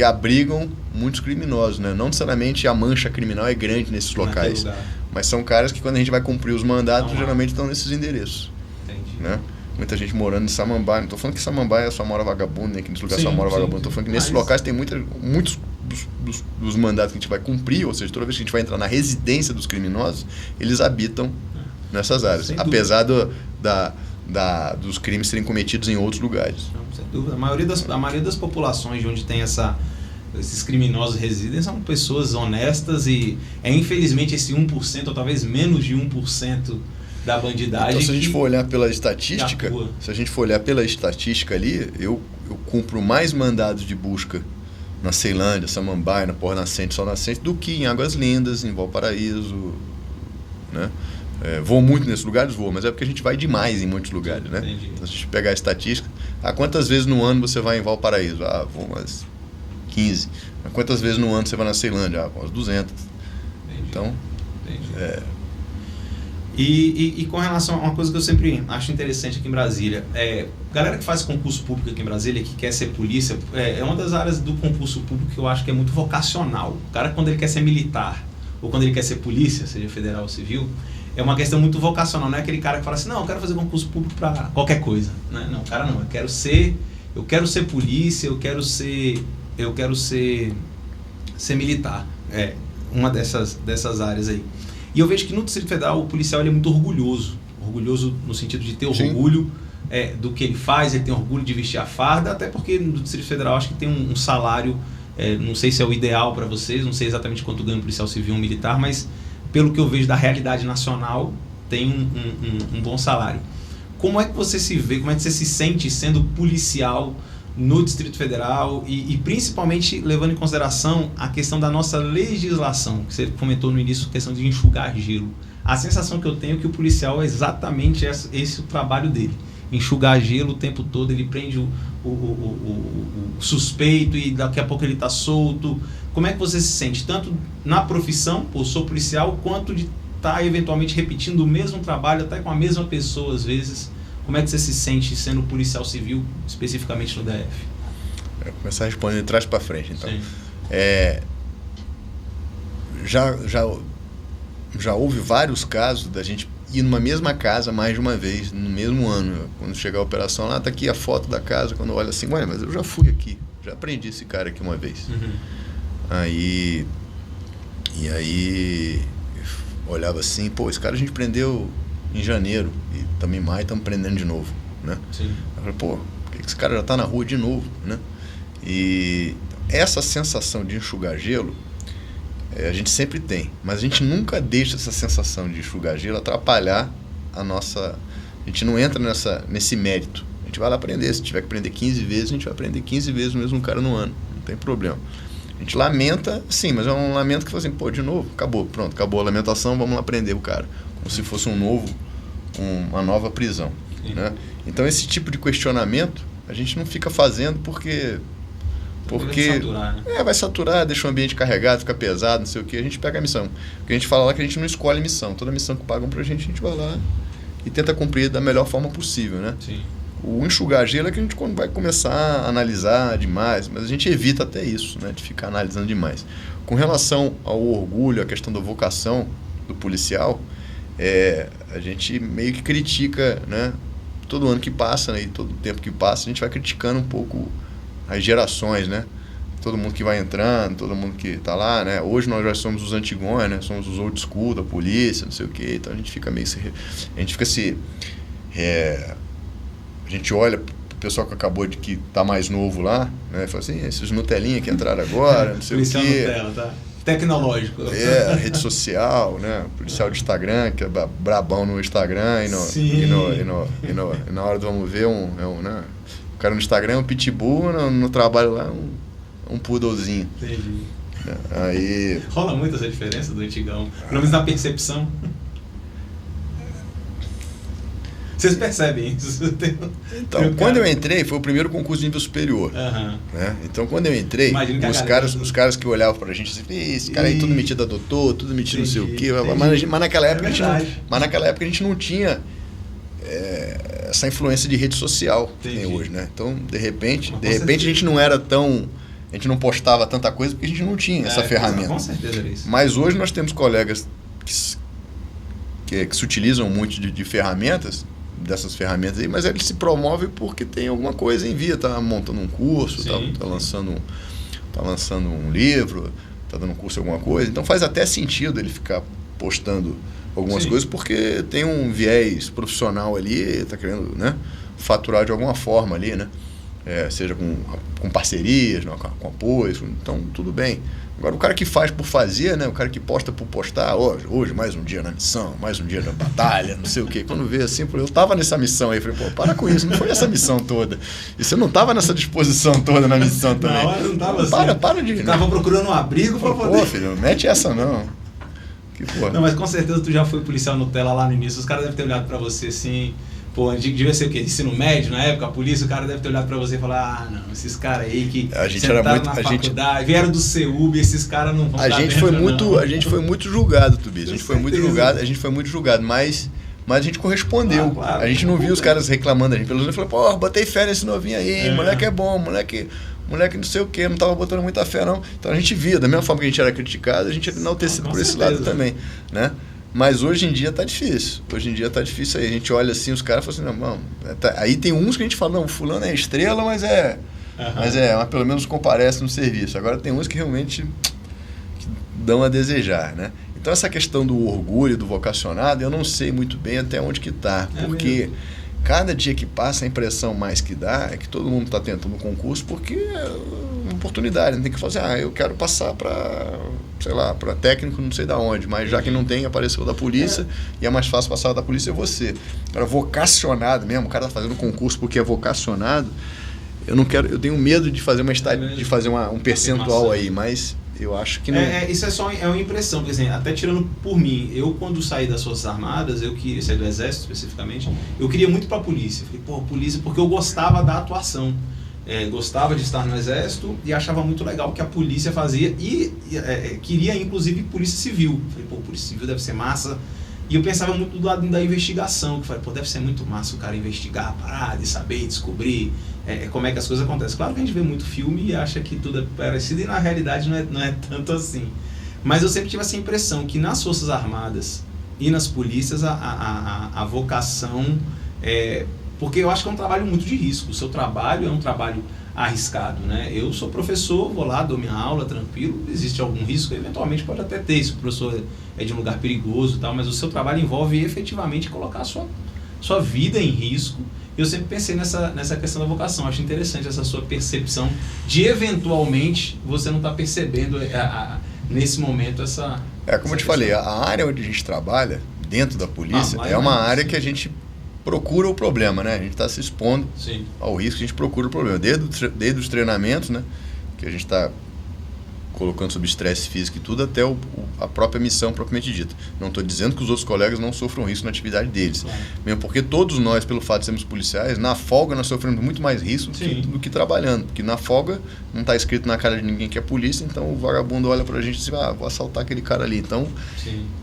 abrigam muitos criminosos, né? Não necessariamente a mancha criminal é grande nesses locais, mas são caras que quando a gente vai cumprir os mandatos, geralmente estão nesses endereços. Entendi. Né? Muita gente morando em Samambaia. Não estou falando que Samambaia é só mora vagabundo, né? Que nesse lugar só mora vagabundo. Estou falando que nesses locais tem muitos dos mandatos que a gente vai cumprir, ou seja, toda vez que a gente vai entrar na residência dos criminosos, eles habitam nessas áreas, apesar dos crimes serem cometidos em outros lugares. Não, sem dúvida. A maioria das populações de onde tem esses criminosos residem são pessoas honestas e infelizmente esse 1%, ou talvez menos de 1% da bandidagem. Então, se a gente for olhar pela estatística, ali, eu cumpro mais mandados de busca na Ceilândia, Samambaia, na Porra Nascente, Sol Nascente, do que em Águas Lindas, em Valparaíso, né? Vou muito nesses lugares, mas é porque a gente vai demais em muitos lugares, né? Então, se a gente pegar a estatística, quantas vezes no ano você vai em Valparaíso? Vou umas 15. Quantas vezes no ano você vai na Ceilândia? Umas 200. Entendi. Então, E com relação a uma coisa que eu sempre acho interessante aqui em Brasília, galera que faz concurso público aqui em Brasília, que quer ser polícia, é uma das áreas do concurso público que eu acho que é muito vocacional. O cara, quando ele quer ser militar, ou quando ele quer ser polícia, seja federal ou civil, é uma questão muito vocacional. Não é aquele cara que fala assim, não, eu quero fazer concurso público para qualquer coisa. Não, cara, não. Eu quero ser polícia, eu quero ser militar. Uma dessas áreas aí. E eu vejo que no Distrito Federal o policial ele é muito orgulhoso no sentido de ter orgulho do que ele faz, ele tem orgulho de vestir a farda, até porque no Distrito Federal acho que tem um salário, não sei se é o ideal para vocês, não sei exatamente quanto ganha um policial civil ou militar, mas pelo que eu vejo da realidade nacional, tem um bom salário. Como é que você se vê, como é que você se sente sendo policial no Distrito Federal e principalmente levando em consideração a questão da nossa legislação, que você comentou no início, a questão de enxugar gelo. A sensação que eu tenho é que o policial é exatamente esse o trabalho dele. Enxugar gelo o tempo todo, ele prende o suspeito e daqui a pouco ele está solto. Como é que você se sente, tanto na profissão, sou policial, quanto de estar eventualmente repetindo o mesmo trabalho, até com a mesma pessoa às vezes, Como é que você se sente sendo policial civil, especificamente no DF? Vou começar a responder de trás para frente, então. Sim. Já houve vários casos da gente ir numa mesma casa mais de uma vez, no mesmo ano. Quando chegar a operação lá, tá aqui a foto da casa, quando olha assim, ué, mas eu já fui aqui, já aprendi esse cara aqui uma vez. Aí olhava assim, pô, esse cara a gente prendeu em janeiro e também em maio estamos prendendo de novo, né? Sim. Eu falei, pô, por que esse cara já tá na rua de novo, né? E essa sensação de enxugar gelo, a gente sempre tem, mas a gente nunca deixa essa sensação de enxugar gelo atrapalhar a nossa... A gente não entra nesse mérito. A gente vai lá aprender. Se tiver que aprender 15 vezes, a gente vai aprender 15 vezes o mesmo cara no ano. Não tem problema. A gente lamenta, sim, mas é um lamento que fala assim, pô, de novo, acabou, pronto, acabou a lamentação, vamos lá prender o cara. Como se fosse uma nova prisão. Né? Então, esse tipo de questionamento, a gente não fica fazendo porque vai saturar, né? Vai saturar, deixa o ambiente carregado, fica pesado, não sei o que, a gente pega a missão. Porque a gente fala lá que a gente não escolhe missão. Toda missão que pagam pra gente vai lá e tenta cumprir da melhor forma possível, né? Sim. O enxugar gelo é que a gente vai começar a analisar demais, mas a gente evita até isso, né? De ficar analisando demais. Com relação ao orgulho, a questão da vocação do policial, a gente meio que critica, né? Todo ano que passa, né? E todo tempo que passa, a gente vai criticando um pouco as gerações, né? Todo mundo que vai entrando, todo mundo que tá lá, né? Hoje nós já somos os antigões, né? Somos os old school da polícia, não sei o quê. Então a gente fica meio... A gente olha pro pessoal que acabou que tá mais novo lá, né? Fala assim, esses Nutelinha que entraram agora, não sei o quê. Nutella, tá? Tecnológico. Rede social, né? Policial de Instagram, que é brabão no Instagram e na hora do vamos ver né? O cara no Instagram é um pitbull, no trabalho lá um poodlezinho. Entendi. Aí... Rola muito essa diferença do antigão, pelo menos na percepção. Vocês percebem isso? Então, quando eu entrei, foi o primeiro concurso de nível superior. Né? Então, quando eu entrei, os caras que olhavam pra gente assim, esse cara aí tudo metido a doutor, tudo metido não sei o quê. Mas naquela época a gente não tinha essa influência de rede social que tem hoje, né? Então, de repente a gente não era tão... A gente não postava tanta coisa porque a gente não tinha essa ferramenta. Com certeza era isso. Mas hoje nós temos colegas que se utilizam muito de ferramentas, dessas ferramentas aí, mas ele se promove porque tem alguma coisa em via, tá montando um curso, tá lançando um livro, tá dando um curso alguma coisa, então faz até sentido ele ficar postando algumas coisas porque tem um viés profissional ali, tá querendo, né, faturar de alguma forma ali, né, seja com parcerias, né, com apoios, então tudo bem. Agora, o cara que faz por fazer, né? O cara que posta por postar, hoje mais um dia na missão, mais um dia na batalha, não sei o quê. Quando vê assim, eu tava nessa missão aí, falei, pô, para com isso, não foi essa missão toda. E você não tava nessa disposição toda na missão também. Na hora não tava assim. Para de... Você tava procurando um abrigo pra poder... Pô, filho, não mete essa não. Que porra. Não, mas com certeza tu já foi policial Nutella lá no início, os caras devem ter olhado pra você assim... Pô, devia ser o quê? Ensino médio na época, a polícia, o cara deve ter olhado pra você e falar, não, esses caras aí que sentaram na faculdade, vieram do CEUB, esses caras não vão A gente foi muito julgado, Tubi. A gente foi muito julgado, mas a gente correspondeu. Claro, a gente não viu os caras reclamando da gente. Pelo menos falou, pô, botei fé nesse novinho aí, moleque é bom, moleque não sei o quê, não tava botando muita fé não. Então a gente via, da mesma forma que a gente era criticado, a gente era enaltecido por esse lado também, né? Mas hoje em dia tá difícil. Aí. A gente olha assim, os caras falam assim, não, aí tem uns que a gente fala, não, fulano é estrela, mas pelo menos comparece no serviço. Agora tem uns que realmente dão a desejar, né? Então essa questão do orgulho, do vocacionado, eu não sei muito bem até onde que tá. Porque cada dia que passa, a impressão mais que dá é que todo mundo está tentando um concurso porque é uma oportunidade. Não tem que fazer, eu quero passar para, sei lá, para técnico não sei da onde, mas já que não tem, apareceu da polícia e é mais fácil passar da polícia é você. Agora, vocacionado mesmo, o cara está fazendo concurso porque é vocacionado, eu tenho medo de fazer um percentual aí, mas eu acho que não. Isso é uma impressão, porque assim, até tirando por mim, eu quando saí das Forças Armadas, saí do Exército especificamente, eu queria muito pra polícia. Falei, polícia, porque eu gostava da atuação. Gostava de estar no Exército e achava muito legal o que a polícia fazia e queria inclusive polícia civil. Falei, polícia civil deve ser massa, E eu pensava muito do lado da investigação, que eu falei, pô, deve ser muito massa o cara investigar a parada e saber, descobrir como é que as coisas acontecem. Claro que a gente vê muito filme e acha que tudo é parecido e na realidade não é tanto assim. Mas eu sempre tive essa impressão que nas Forças Armadas e nas polícias a vocação porque eu acho que é um trabalho muito de risco. O seu trabalho é um trabalho arriscado, né? Eu sou professor, vou lá, dou minha aula tranquilo, existe algum risco, eventualmente pode até ter, se o professor é de um lugar perigoso e tal, mas o seu trabalho envolve efetivamente colocar a sua vida em risco. Eu sempre pensei nessa questão da vocação, acho interessante essa sua percepção de eventualmente você não estar percebendo nesse momento essa... Como eu te falei, a área onde a gente trabalha, dentro da polícia, é uma área que a gente procura o problema, né? A gente está se expondo ao risco, a gente procura o problema. Desde os treinamentos, né? Que a gente está colocando sob estresse físico e tudo, até a própria missão propriamente dita. Não estou dizendo que os outros colegas não sofram risco na atividade deles. Mesmo porque todos nós, pelo fato de sermos policiais, na folga nós sofremos muito mais risco do que trabalhando. Porque na folga não está escrito na cara de ninguém que é polícia, então o vagabundo olha pra gente e diz, vou assaltar aquele cara ali. Então,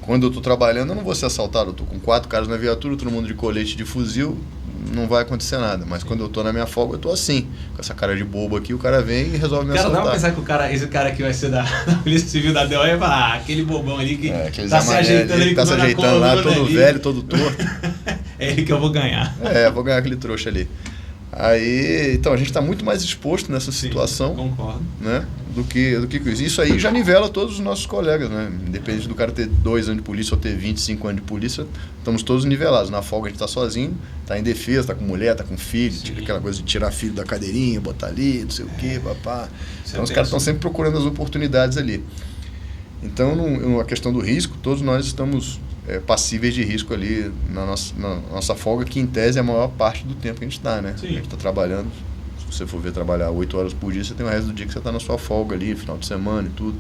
quando eu estou trabalhando, eu não vou ser assaltado. Eu estou com 4 caras na viatura, todo mundo de colete de fuzil, não vai acontecer nada. Mas quando eu tô na minha folga, eu tô assim, com essa cara de bobo aqui, o cara vem e resolve me assaltar. Dá pra pensar que esse cara aqui vai ser da Polícia Civil da DOE e vai aquele bobão ali que tá se ajeitando ali, tá se ajeitando lá, todo velho, todo torto. É ele que eu vou ganhar. Vou ganhar aquele trouxa ali. Aí, então, a gente está muito mais exposto nessa situação, concordo, né, do que isso. Isso aí já nivela todos os nossos colegas, né? Independente do cara ter 2 anos de polícia ou ter 25 anos de polícia, estamos todos nivelados. Na folga a gente está sozinho, está indefeso, está com mulher, está com filho, aquela coisa de tirar filho da cadeirinha, botar ali, não sei o quê, papá. Então os caras estão sempre procurando as oportunidades ali. Então, a questão do risco, todos nós estamos passíveis de risco ali na nossa folga, que em tese é a maior parte do tempo que a gente está, né? A gente está trabalhando, se você for ver trabalhar 8 horas por dia, você tem o resto do dia que você está na sua folga ali, final de semana e tudo.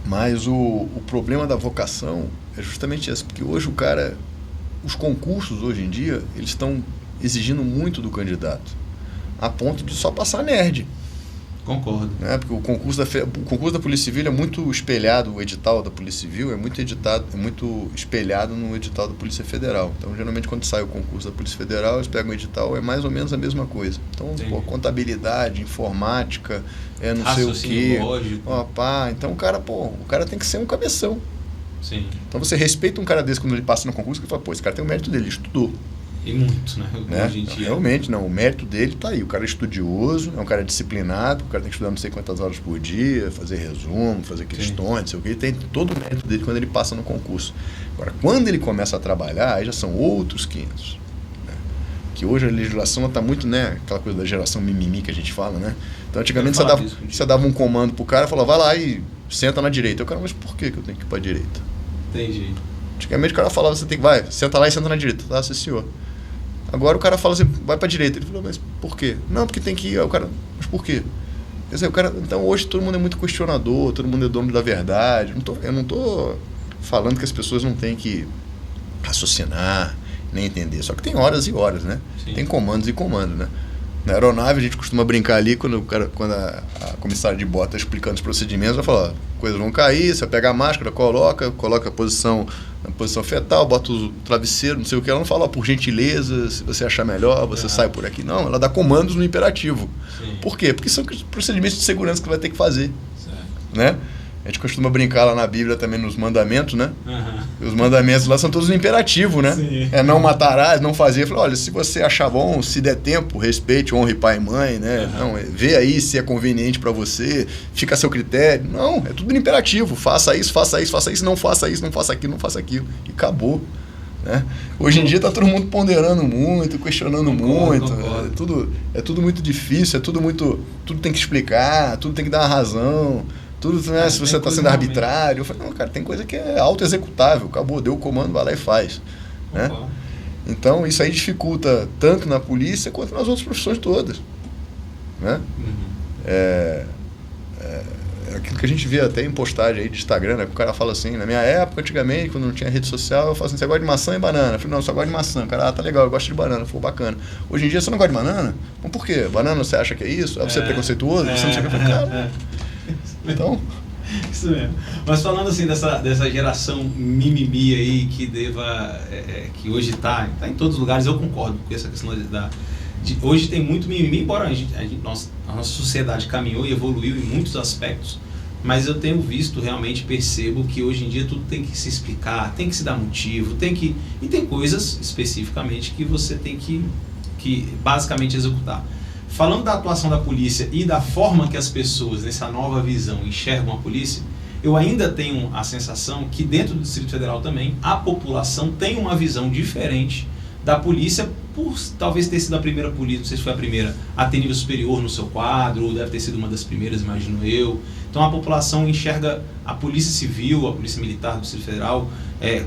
Mas o problema da vocação é justamente esse, porque hoje os concursos hoje em dia, eles estão exigindo muito do candidato, a ponto de só passar nerd. Concordo. Porque o concurso da Polícia Civil é muito espelhado, o edital da Polícia Civil é muito espelhado no edital da Polícia Federal. Então, geralmente, quando sai o concurso da Polícia Federal, eles pegam o edital, é mais ou menos a mesma coisa. Então, contabilidade, informática, não sei o quê. Então, o cara tem que ser um cabeção. Sim. Então, você respeita um cara desse quando ele passa no concurso, que fala, esse cara tem o mérito dele, ele estudou. E muito, né? Realmente, o mérito dele está aí. O cara é estudioso, é um cara disciplinado, o cara tem que estudar não sei quantas horas por dia, fazer resumo, fazer questões, não sei o que. Ele tem todo o mérito dele quando ele passa no concurso. Agora, quando ele começa a trabalhar, aí já são outros 500. Né? Que hoje a legislação está muito, né? Aquela coisa da geração mimimi que a gente fala, né? Então, antigamente você dava um comando pro cara e falava, vai lá e senta na direita. Eu, cara, mas por que eu tenho que ir para a direita? Entendi. Antigamente o cara falava, senta lá e senta na direita. Tá, sim, senhor. Agora o cara fala assim, vai pra direita. Ele falou, mas por quê? Não, porque tem que ir. Aí o cara, mas por quê? Quer dizer, então hoje todo mundo é muito questionador, todo mundo é dono da verdade. Eu não tô falando que as pessoas não têm que raciocinar, nem entender. Só que tem horas e horas, né? Tem comandos e comandos, né? Na aeronave a gente costuma brincar ali, quando a comissária de bordo está explicando os procedimentos, ela fala, coisas vão cair, você pega a máscara, coloca a posição na posição fetal, bota o travesseiro, não sei o que. Ela não fala, por gentileza, se você achar melhor, você sai por aqui. Não, ela dá comandos no imperativo. Por quê? Porque são procedimentos de segurança que vai ter que fazer. Né? A gente costuma brincar lá na Bíblia também nos mandamentos, né? Os mandamentos lá são todos no imperativo, né? Não matarás, não fazer. Fala, olha, se você achar bom, se der tempo, respeite, honre pai e mãe, né? Não, vê aí se é conveniente para você, fica a seu critério. Não, é tudo no imperativo. Faça isso, não faça isso, não faça aquilo, não faça aquilo. E acabou. Né? Hoje em dia está todo mundo ponderando muito, questionando muito. É tudo muito difícil, tudo tem que explicar, tudo tem que dar uma razão. Tudo, né, se você está sendo arbitrário. Eu falei, não, cara, tem coisa que é auto-executável. Acabou, deu o comando, vai lá e faz. Né? Então, isso aí dificulta tanto na polícia quanto nas outras profissões todas. Né? É aquilo que a gente vê até em postagem aí de Instagram, né, que o cara fala assim, na minha época, antigamente, quando não tinha rede social, eu falo assim, você gosta de maçã e banana? Eu falei, não, eu só gosto de maçã. O cara, tá legal, eu gosto de banana. Eu falei, bacana. Hoje em dia, você não gosta de banana? Então, por quê? Banana, você acha que é isso? Você é preconceituoso? Você não sei o que. Eu falei, cara... Então, Isso mesmo. Mas falando assim dessa geração mimimi aí que que hoje tá em todos os lugares, eu concordo com essa questão hoje tem muito mimimi, embora a nossa sociedade caminhou e evoluiu em muitos aspectos, mas eu tenho visto, realmente percebo que hoje em dia tudo tem que se explicar, tem que se dar motivo, e tem coisas especificamente que você tem que basicamente executar. Falando da atuação da polícia e da forma que as pessoas, nessa nova visão, enxergam a polícia, eu ainda tenho a sensação que dentro do Distrito Federal também, a população tem uma visão diferente da polícia, por talvez ter sido a primeira polícia, não sei se foi a primeira, a ter nível superior no seu quadro, ou deve ter sido uma das primeiras, imagino eu. Então a população enxerga a Polícia Civil, a Polícia Militar do Distrito Federal,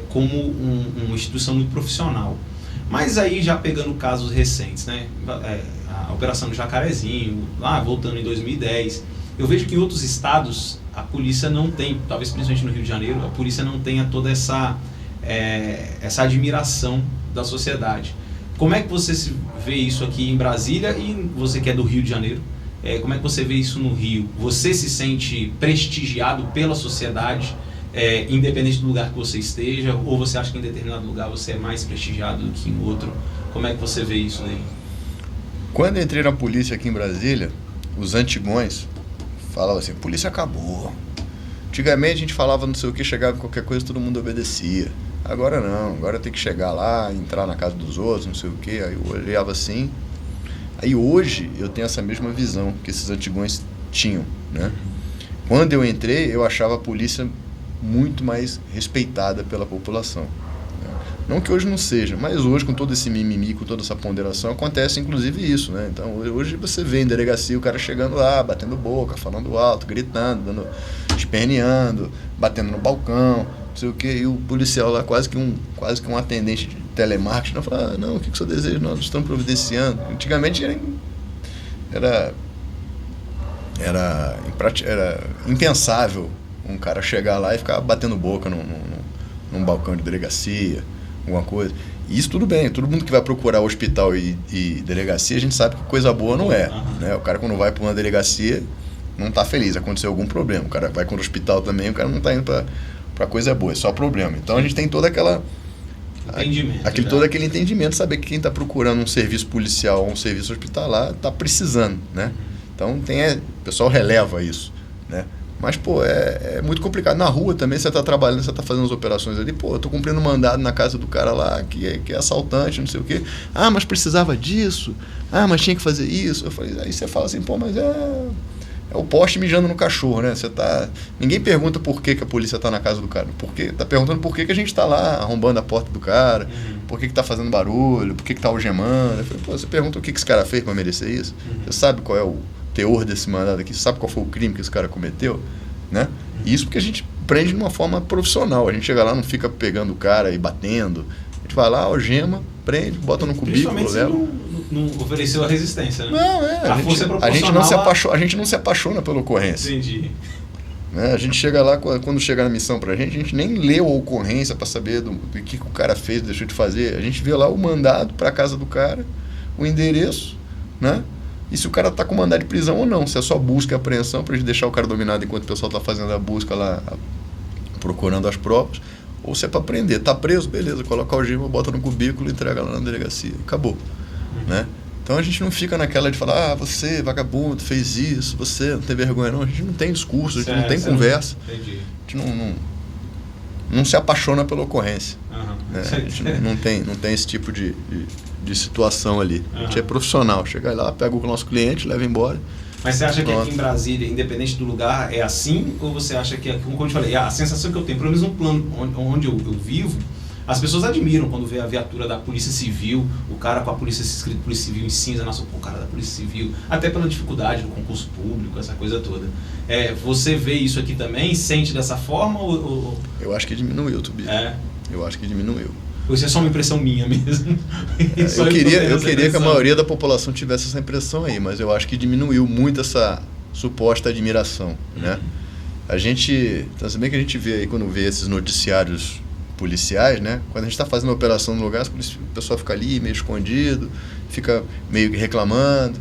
como uma instituição muito profissional. Mas aí já pegando casos recentes, né? A Operação do Jacarezinho, lá voltando em 2010, eu vejo que em outros estados a polícia não tem, talvez principalmente no Rio de Janeiro, a polícia não tenha toda essa admiração da sociedade. Como é que você vê isso aqui em Brasília e você que é do Rio de Janeiro? Como é que você vê isso no Rio? Você se sente prestigiado pela sociedade, independente do lugar que você esteja, ou você acha que em determinado lugar você é mais prestigiado do que em outro? Como é que você vê isso daí? Quando eu entrei na polícia aqui em Brasília, os antigões falavam assim, polícia acabou. Antigamente a gente falava não sei o que, chegava em qualquer coisa, todo mundo obedecia. Agora não, agora tem que chegar lá, entrar na casa dos outros, não sei o que. Aí eu olhava assim. Aí hoje eu tenho essa mesma visão que esses antigões tinham, né? Quando eu entrei, eu achava a polícia muito mais respeitada pela população. Não que hoje não seja, mas hoje com todo esse mimimi, com toda essa ponderação, acontece inclusive isso, né? Então hoje você vê em delegacia o cara chegando lá, batendo boca, falando alto, gritando, esperneando, batendo no balcão, não sei o que, e o policial lá quase que um atendente de telemarketing, não fala, não, o que o senhor deseja? Nós estamos providenciando. Antigamente era impensável um cara chegar lá e ficar batendo boca num balcão de delegacia, alguma coisa. E isso tudo bem, todo mundo que vai procurar hospital e delegacia, a gente sabe que coisa boa não é. Né? O cara quando vai para uma delegacia não está feliz, aconteceu algum problema. O cara vai para o hospital também, o cara não está indo para coisa boa, é só problema. Então a gente tem toda aquela... todo aquele entendimento, saber que quem está procurando um serviço policial ou um serviço hospitalar está precisando, né? Então o pessoal releva isso, né? Mas, pô, é muito complicado. Na rua também, você está trabalhando, você está fazendo as operações ali, pô, eu estou cumprindo mandado na casa do cara lá, que é assaltante, não sei o quê. Ah, mas precisava disso. Ah, mas tinha que fazer isso. Eu falei, aí você fala assim, pô, mas é o poste mijando no cachorro, né? Ninguém pergunta por que a polícia está na casa do cara. Está perguntando por que a gente está lá arrombando a porta do cara, por que está fazendo barulho, por que está algemando. Eu falei, pô, você pergunta o que esse cara fez para merecer isso? Você sabe qual é o teor desse mandado aqui, sabe qual foi o crime que esse cara cometeu, né? Isso porque a gente prende de uma forma profissional, a gente chega lá, não fica pegando o cara e batendo, a gente vai lá, algema, prende, bota no cubículo, leva. Não ofereceu a resistência, né? Não, a gente não se apaixona pela ocorrência. Entendi. Né? A gente chega lá, quando chega na missão pra gente, a gente nem leu a ocorrência para saber do que o cara fez, deixou de fazer, a gente vê lá o mandado para casa do cara, o endereço, né? E se o cara está com mandado de prisão ou não, se é só busca e apreensão para a gente deixar o cara dominado enquanto o pessoal está fazendo a busca lá, procurando as provas, ou se é para prender. Está preso, beleza, coloca o algema, bota no cubículo e entrega lá na delegacia. Acabou. Né? Então a gente não fica naquela de falar, você, vagabundo, fez isso, você não tem vergonha não. A gente não tem discurso, a gente não tem conversa. Entendi. A gente não se apaixona pela ocorrência. Né? A gente não tem esse tipo de situação ali. A gente é profissional, chega lá, pega o nosso cliente, leva embora. Mas você acha que aqui em Brasília, independente do lugar, é assim? Ou você acha que, como eu te falei, a sensação que eu tenho, pelo menos no plano onde eu vivo, as pessoas admiram quando vê a viatura da Polícia Civil, o cara com a polícia escrito Polícia Civil em cinza, nossa, o cara da Polícia Civil, até pela dificuldade do concurso público, essa coisa toda. Você vê isso aqui também, sente dessa forma? Eu acho que diminuiu, Tobias. Eu acho que diminuiu. Isso é só uma impressão minha mesmo. Eu queria que a maioria da população tivesse essa impressão aí, mas eu acho que diminuiu muito essa suposta admiração, né? A gente, então, se bem que a gente vê aí, quando vê esses noticiários policiais, né? Quando a gente está fazendo uma operação no lugar, o pessoal fica ali meio escondido, fica meio que reclamando.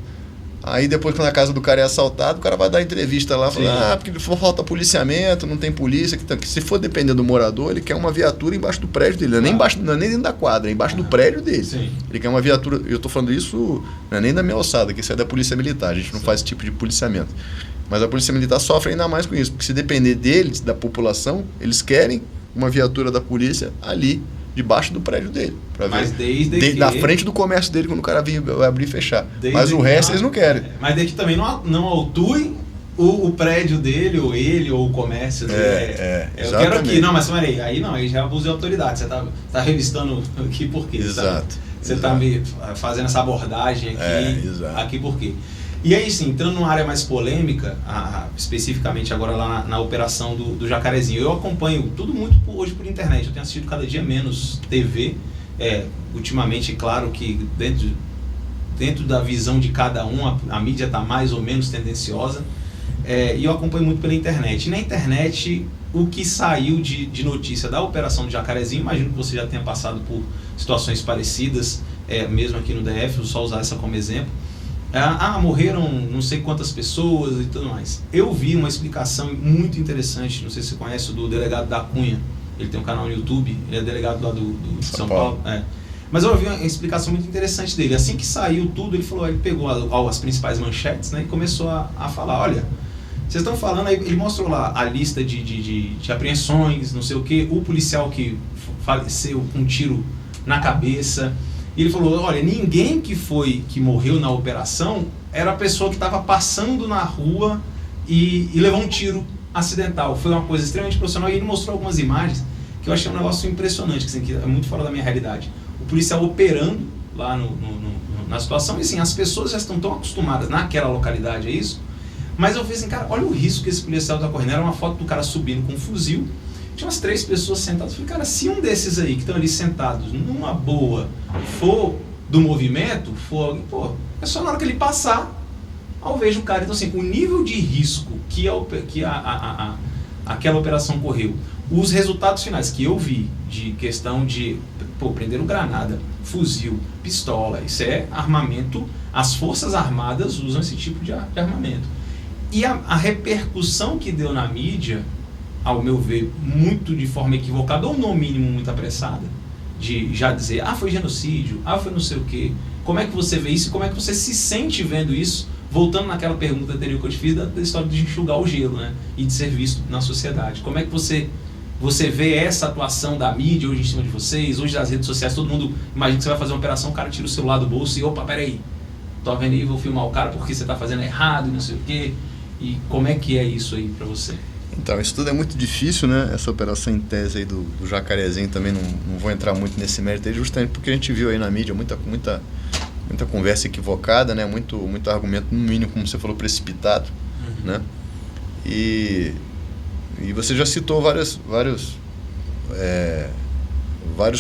Aí depois, quando a casa do cara é assaltada, o cara vai dar entrevista lá, falando, porque falta policiamento, não tem polícia. Que se for depender do morador, ele quer uma viatura embaixo do prédio dele. Não é nem, não é nem dentro da quadra, é embaixo do prédio dele. Sim. Ele quer uma viatura, eu tô falando isso, não é nem da minha alçada, que isso é da polícia militar, a gente não faz esse tipo de policiamento. Mas a polícia militar sofre ainda mais com isso, porque se depender deles, da população, eles querem uma viatura da polícia ali, debaixo do prédio dele. Mas desde na frente do comércio dele, quando o cara vir abrir e fechar. Mas o resto eles não querem. Mas desde que também não autuem o prédio dele, ou ele, ou o comércio dele. Eu quero aqui. Não, mas peraí, aí não, aí já é abuso de autoridade. Você tá revistando aqui por quê? Exato. Você está me fazendo essa abordagem aqui, aqui por quê? E aí sim, entrando numa área mais polêmica, especificamente agora lá na operação do Jacarezinho, eu acompanho tudo muito hoje por internet, eu tenho assistido cada dia menos TV, ultimamente, claro que dentro da visão de cada um, a mídia está mais ou menos tendenciosa, e eu acompanho muito pela internet. E na internet, o que saiu de notícia da operação do Jacarezinho, imagino que você já tenha passado por situações parecidas, mesmo aqui no DF, vou só usar essa como exemplo. Morreram não sei quantas pessoas e tudo mais. Eu vi uma explicação muito interessante, não sei se você conhece, do delegado da Cunha. Ele tem um canal no YouTube, ele é delegado lá do São Paulo. Mas eu vi uma explicação muito interessante dele. Assim que saiu tudo, ele pegou as principais manchetes, né, e começou a falar, olha, vocês estão falando aí, ele mostrou lá a lista de apreensões, não sei o que, o policial que faleceu com um tiro na cabeça. E ele falou, olha, ninguém que morreu na operação era a pessoa que estava passando na rua e levou um tiro acidental. Foi uma coisa extremamente profissional. E ele mostrou algumas imagens que eu achei um negócio impressionante, que é muito fora da minha realidade. O policial operando lá na situação, e assim, as pessoas já estão tão acostumadas naquela localidade a isso, mas eu falei assim, cara, olha o risco que esse policial está correndo. Era uma foto do cara subindo com um fuzil, tinha umas 3 pessoas sentadas. Eu falei, cara, se um desses aí que estão ali sentados numa boa for do movimento, for alguém, é só na hora que ele passar, eu vejo o cara. Então assim, o nível de risco que aquela operação correu, os resultados finais que eu vi de questão de prenderam granada, fuzil, pistola, isso é armamento, as forças armadas usam esse tipo de armamento. E a repercussão que deu na mídia, ao meu ver, muito de forma equivocada, ou no mínimo muito apressada, de já dizer, foi genocídio, foi não sei o quê. Como é que você vê isso e como é que você se sente vendo isso? Voltando naquela pergunta anterior que eu te fiz, da história de enxugar o gelo, né? E de ser visto na sociedade. Como é que você vê essa atuação da mídia hoje em cima de vocês, hoje das redes sociais, todo mundo, imagina que você vai fazer uma operação, o cara tira o celular do bolso e, opa, peraí, tô vendo aí, vou filmar o cara porque você tá fazendo errado e não sei o quê. E como é que é isso aí para você? Então, isso tudo é muito difícil, né? Essa operação em tese aí do Jacarezinho, também não vou entrar muito nesse mérito aí, justamente porque a gente viu aí na mídia muita conversa equivocada, né? Muito argumento, no mínimo, como você falou, precipitado, né? E você já citou vários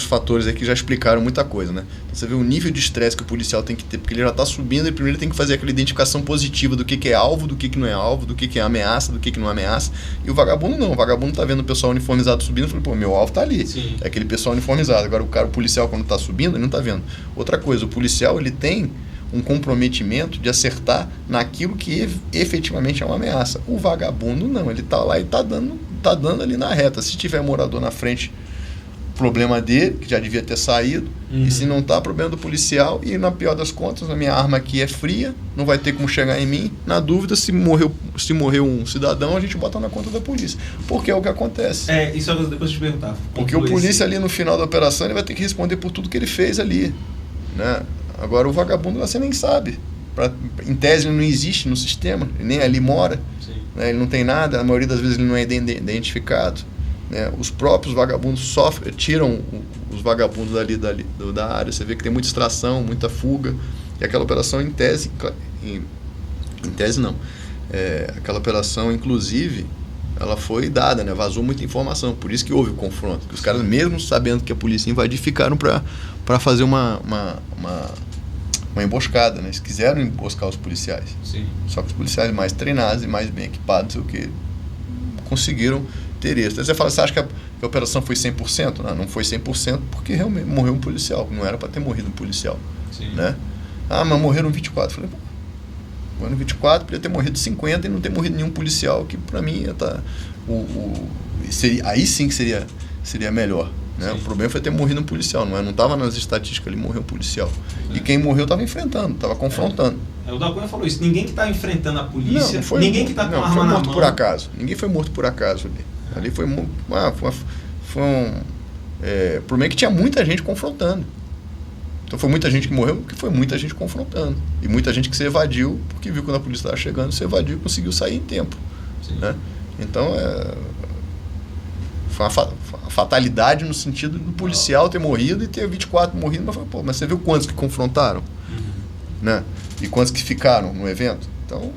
fatores aí que já explicaram muita coisa, né? Você vê o nível de estresse que o policial tem que ter, porque ele já está subindo e primeiro ele tem que fazer aquela identificação positiva do que é alvo, do que não é alvo, do que é ameaça, do que não é ameaça. E o vagabundo não. O vagabundo tá vendo o pessoal uniformizado subindo e fala, meu alvo tá ali. Sim. É aquele pessoal uniformizado. Agora o policial, quando tá subindo, ele não tá vendo. Outra coisa, o policial, ele tem um comprometimento de acertar naquilo que efetivamente é uma ameaça. O vagabundo não. Ele tá lá e tá dando ali na reta. Se tiver morador na frente, problema dele, que já devia ter saído, e se não tá, problema do policial, e na pior das contas, a minha arma aqui é fria, não vai ter como chegar em mim, na dúvida, se morreu um cidadão, a gente bota na conta da polícia, porque é o que acontece. Isso é depois de te perguntar. Porque o polícia ali no final da operação, ele vai ter que responder por tudo que ele fez ali, né? Agora o vagabundo você nem sabe, em tese ele não existe no sistema, ele nem ali mora, né? Ele não tem nada, a maioria das vezes ele não é identificado. Né, os próprios vagabundos tiram os vagabundos da área. Você vê que tem muita extração, muita fuga. E aquela operação em tese não. Aquela operação, inclusive, ela foi dada, né, vazou muita informação. Por isso que houve o confronto. Que os caras, mesmo sabendo que a polícia invadiu, ficaram para fazer uma emboscada. Né? Eles quiseram emboscar os policiais. Sim. Só que os policiais mais treinados e mais bem equipados, não sei o que, conseguiram ter isso. Aí você fala, você acha que a operação foi 100%? Não foi 100% porque realmente morreu um policial. Não era para ter morrido um policial. Sim. Né? Mas morreram 24. Eu falei, O ano 24 podia ter morrido 50 e não ter morrido nenhum policial, que para mim aí sim que seria melhor. Né? O problema foi ter morrido um policial, não estava nas estatísticas, ele morreu um policial. E quem morreu estava enfrentando, estava confrontando. O da Cunha falou isso, ninguém que está enfrentando a polícia, não ninguém que está com arma na mão. Por acaso. Ninguém foi morto por acaso ali. Ali foi um problema que tinha muita gente confrontando. Então foi muita gente que morreu, porque foi muita gente confrontando. E muita gente que se evadiu, porque viu quando a polícia estava chegando, se evadiu e conseguiu sair em tempo. Né? Então, foi uma fatalidade no sentido do policial ter morrido e ter 24 morrido, mas você viu quantos que confrontaram? Né? E quantos que ficaram no evento? Então...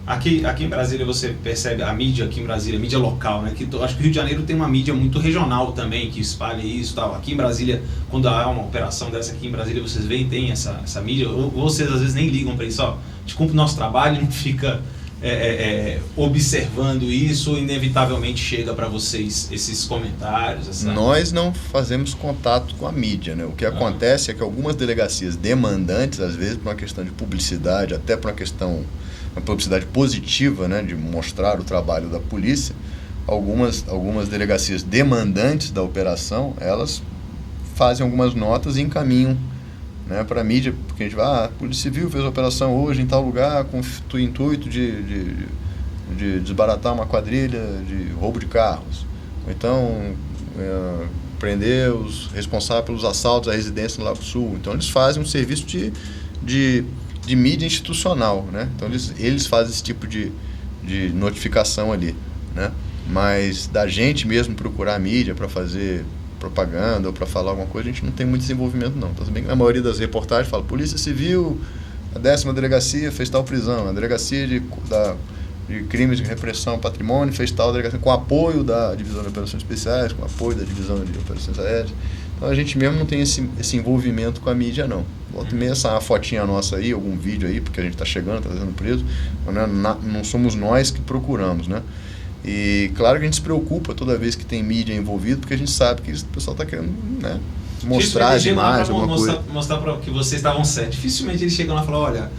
Aqui em Brasília você percebe a mídia aqui em Brasília, a mídia local, né? Acho que o Rio de Janeiro tem uma mídia muito regional também, que espalha isso e tal. Aqui em Brasília, quando há uma operação dessa aqui em Brasília, vocês veem, tem essa mídia, ou vocês às vezes nem ligam para isso, ó, a gente cumpre o nosso trabalho, não fica observando isso, ou inevitavelmente chega para vocês esses comentários? Nós não fazemos contato com a mídia, né? O que acontece é que algumas delegacias demandantes, às vezes por uma questão de publicidade, até por uma publicidade positiva, né, de mostrar o trabalho da polícia, algumas delegacias demandantes da operação, elas fazem algumas notas e encaminham, né, para a mídia, porque a gente vai, a Polícia Civil fez a operação hoje em tal lugar com o intuito de desbaratar uma quadrilha de roubo de carros, ou então prender os responsáveis pelos assaltos à residência no Lago Sul. Então eles fazem um serviço de mídia institucional, né? Então eles fazem esse tipo de notificação ali, né? Mas da gente mesmo procurar a mídia para fazer propaganda ou para falar alguma coisa, a gente não tem muito desenvolvimento não. Então, bem que na maioria das reportagens fala, Polícia Civil, a 10ª delegacia fez tal prisão, a delegacia de crimes de repressão ao patrimônio fez tal delegacia, com apoio da Divisão de Operações Especiais, com apoio da Divisão de Operações Aéreas. Então a gente mesmo não tem esse envolvimento com a mídia não. Volta e meia, essa fotinha nossa aí, algum vídeo aí, porque a gente está chegando, está sendo preso, não somos nós que procuramos, né? E claro que a gente se preocupa toda vez que tem mídia envolvida, porque a gente sabe que o pessoal está querendo, né, mostrar as imagens, alguma coisa. Mostrar para que vocês estavam certos. Dificilmente eles chegam lá e falam, olha,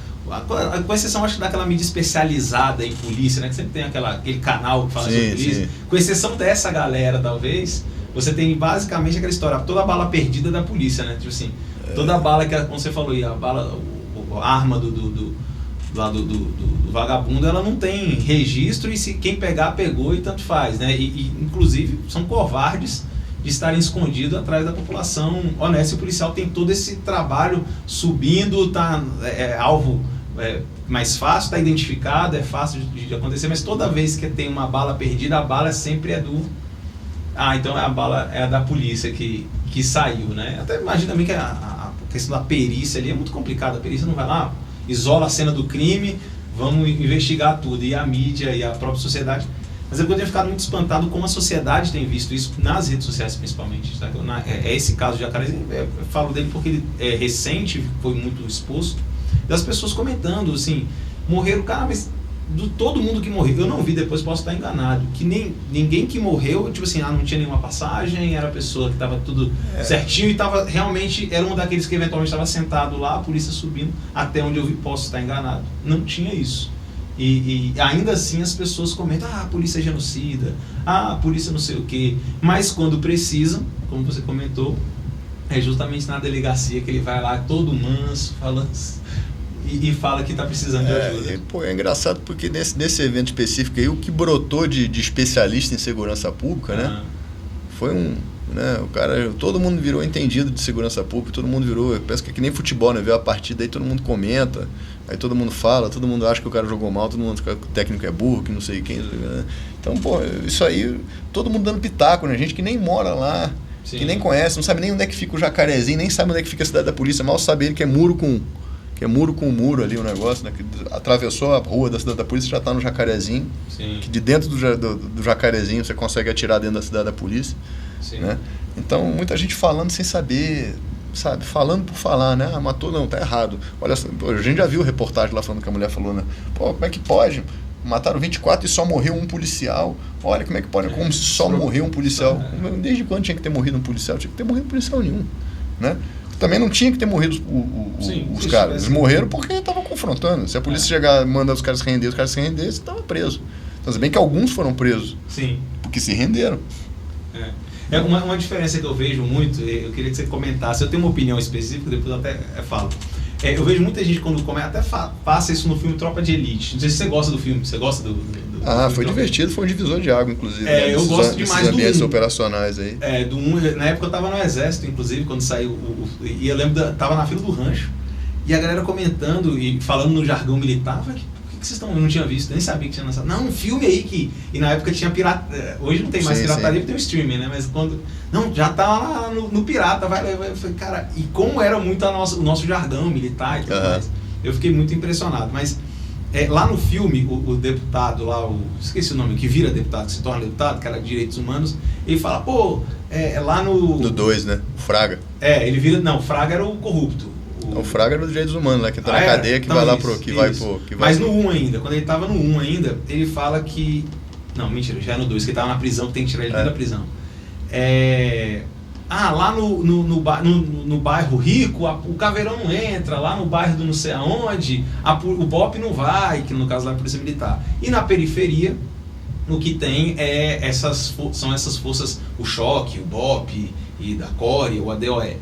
com exceção acho que daquela mídia especializada em polícia, né, que sempre tem aquele canal que fala sobre polícia, com exceção dessa galera, talvez, você tem basicamente aquela história, toda bala perdida da polícia, né? Tipo assim, toda bala que, como você falou aí, a bala, a arma do vagabundo, ela não tem registro e se quem pegar, pegou e tanto faz, né? E inclusive são covardes de estarem escondidos atrás da população honesta. E o policial tem todo esse trabalho subindo, tá alvo mais fácil, tá identificado, é fácil de acontecer, mas toda vez que tem uma bala perdida, a bala sempre é então a bala é a da polícia que saiu, né? Até imagino também que a questão da perícia ali é muito complicada. A perícia não vai lá, isola a cena do crime, vamos investigar tudo. E a mídia e a própria sociedade. Mas eu tenho ficado muito espantado como a sociedade tem visto isso, nas redes sociais principalmente. Tá? Esse caso de Jacarezinho, eu falo dele porque ele é recente, foi muito exposto, das pessoas comentando, assim, morreram, cara, mas todo mundo que morreu, eu não vi, depois posso estar enganado, que ninguém que morreu, tipo assim, não tinha nenhuma passagem, era a pessoa que estava tudo certinho e estava realmente, era um daqueles que eventualmente estava sentado lá, a polícia subindo, até onde eu vi, posso estar enganado. Não tinha isso. E ainda assim as pessoas comentam, a polícia é genocida, a polícia não sei o quê, mas quando precisam, como você comentou, é justamente na delegacia que ele vai lá, todo manso, falando... E fala que está precisando de ajuda. É engraçado porque nesse evento específico aí, o que brotou de especialista em segurança pública, né? Foi né, o cara, todo mundo virou entendido de segurança pública, todo mundo virou, penso que é que nem futebol, né? Vê a partida aí, todo mundo comenta, aí todo mundo fala, todo mundo acha que o cara jogou mal, todo mundo acha que o técnico é burro, que não sei quem, né? Então, isso aí, todo mundo dando pitaco, né? Gente que nem mora lá, sim, que nem conhece, não sabe nem onde é que fica o Jacarezinho, nem sabe onde é que fica a cidade da polícia, mal sabe ele que é muro com muro ali o negócio, né? Que atravessou a rua da cidade da polícia, já está no Jacarezinho. Sim. Que de dentro do Jacarezinho você consegue atirar dentro da cidade da polícia. Sim. Né? Então, muita gente falando sem saber, sabe? Falando por falar, né? Matou, não, tá errado. Olha, a gente já viu reportagem lá falando que a mulher falou, né? Pô, como é que pode? Mataram 24 e só morreu um policial. Olha como é que pode, como se só morreu um policial. Desde quando tinha que ter morrido um policial? Tinha que ter morrido policial nenhum, né? Também não tinha que ter morrido os caras. Eles morreram porque estavam confrontando. confrontando. Se a polícia chegar, manda os caras se render, você estava preso. Então, se bem que alguns foram presos. Sim. Porque se renderam. É uma diferença que eu vejo muito, eu queria que você comentasse, eu tenho uma opinião específica, depois eu até falo. Eu vejo muita gente quando comenta, até passa isso no filme Tropa de Elite. Não sei se você gosta do filme, você gosta do filme Foi divertido, foi um divisor de água, inclusive. Eu gosto demais do ambientes operacionais aí. Do 1, na época eu tava no exército, inclusive, quando saiu e eu lembro, tava na fila do rancho, e a galera comentando e falando no jargão militar, eu falei, por que vocês estão? Eu não tinha visto, eu nem sabia que tinha lançado. Não, um filme aí que... E na época tinha pirata... Hoje não tem mais pirataria, porque tem o streaming, né? Mas quando... Não, já tá lá no pirata, vai. Eu falei, cara, e como era muito o nosso jargão militar e tudo mais. Eu fiquei muito impressionado. Mas lá no filme, o deputado lá, esqueci o nome, que vira deputado, que se torna deputado, que era de direitos humanos, ele fala, lá no... No 2, né? O Fraga. Ele vira... Não, o Fraga era o corrupto. O Fraga era dos direitos humanos, né? Que tá na cadeia, que então vai lá pro... Mas no 1 ainda, quando ele tava no 1 ainda, ele fala que... Não, mentira, já é no 2, que ele tava na prisão, que tem que tirar ele da prisão. Lá no bairro rico, o caveirão não entra, lá no bairro do não sei aonde, o BOP não vai, que no caso lá é a Polícia Militar. E na periferia, o que tem são essas forças, o Choque, o BOP, e da CORE, o ADOE.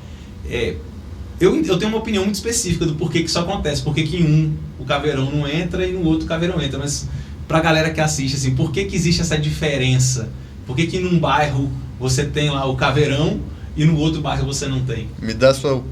Eu tenho uma opinião muito específica do porquê que isso acontece, porque que em um o caveirão não entra e no outro o caveirão entra, mas pra galera que assiste, assim, por que existe essa diferença? Por que num bairro você tem lá o caveirão e no outro bairro você não tem? Me dá sua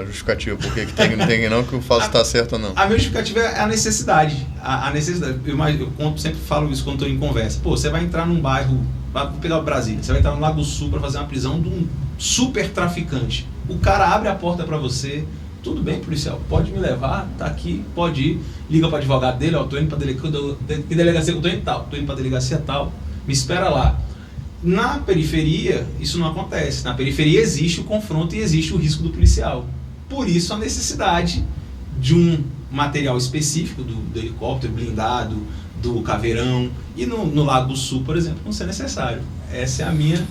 justificativa, por que tem e não tem não, que o Fausto está certo ou não. A minha justificativa é a necessidade. A necessidade. Eu sempre falo isso quando estou em conversa. Você vai entrar num bairro, vou pegar o Brasília, você vai entrar no Lago Sul para fazer uma prisão de um super traficante. O cara abre a porta para você, tudo bem, policial, pode me levar, tá aqui, pode ir, liga para advogado dele, tô indo para delegacia, tô indo para delegacia tal, me espera lá. Na periferia, isso não acontece. Na periferia existe o confronto e existe o risco do policial. Por isso a necessidade de um material específico do helicóptero blindado, do caveirão, e no Lago do Sul, por exemplo, não ser necessário. Essa é a minha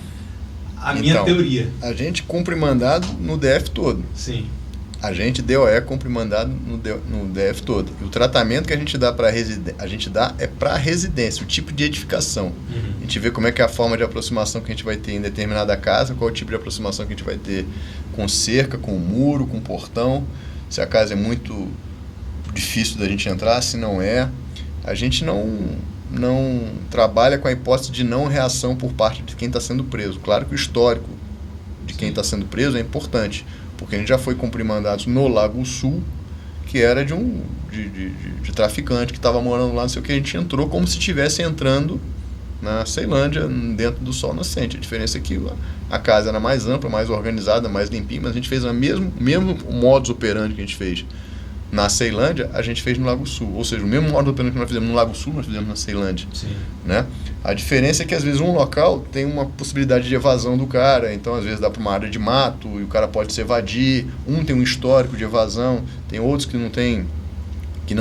teoria. A gente cumpre mandado no DF todo. Sim. A gente, DOE, cumpre mandado no DF todo. E o tratamento que a gente dá para é para residência, o tipo de edificação. A gente vê como é que é a forma de aproximação que a gente vai ter em determinada casa, qual é o tipo de aproximação que a gente vai ter com cerca, com muro, com portão. Se a casa é muito difícil da gente entrar, se não é. A gente não trabalha com a hipótese de não reação por parte de quem está sendo preso. Claro que o histórico de quem está sendo preso é importante, porque a gente já foi cumprir mandatos no Lago Sul, que era de traficante que estava morando lá, não sei o que, a gente entrou como se estivesse entrando na Ceilândia, dentro do sol nascente. A diferença é que a casa era mais ampla, mais organizada, mais limpinha, mas a gente fez o mesmo modus operandi que a gente fez na Ceilândia, a gente fez no Lago Sul. Ou seja, o mesmo modus operandi que nós fizemos no Lago Sul, nós fizemos na Ceilândia. Sim. Né? A diferença é que, às vezes, um local tem uma possibilidade de evasão do cara, então, às vezes, dá para uma área de mato e o cara pode se evadir. Um tem um histórico de evasão, tem outros que não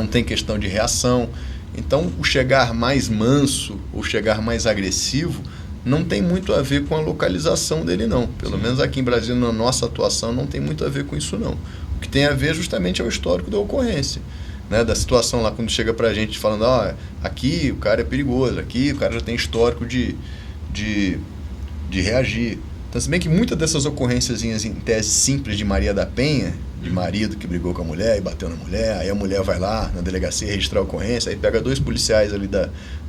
tem questão de reação. Então, o chegar mais manso ou chegar mais agressivo não tem muito a ver com a localização dele, não. Pelo menos aqui em Brasília, na nossa atuação, não tem muito a ver com isso, não. O que tem a ver justamente é o histórico da ocorrência. Né, da situação lá, quando chega pra gente falando, aqui o cara é perigoso, aqui o cara já tem histórico de reagir. Então, se bem que muitas dessas ocorrências em tese simples de Maria da Penha, de marido que brigou com a mulher e bateu na mulher, aí a mulher vai lá na delegacia registrar a ocorrência, aí pega 2 policiais ali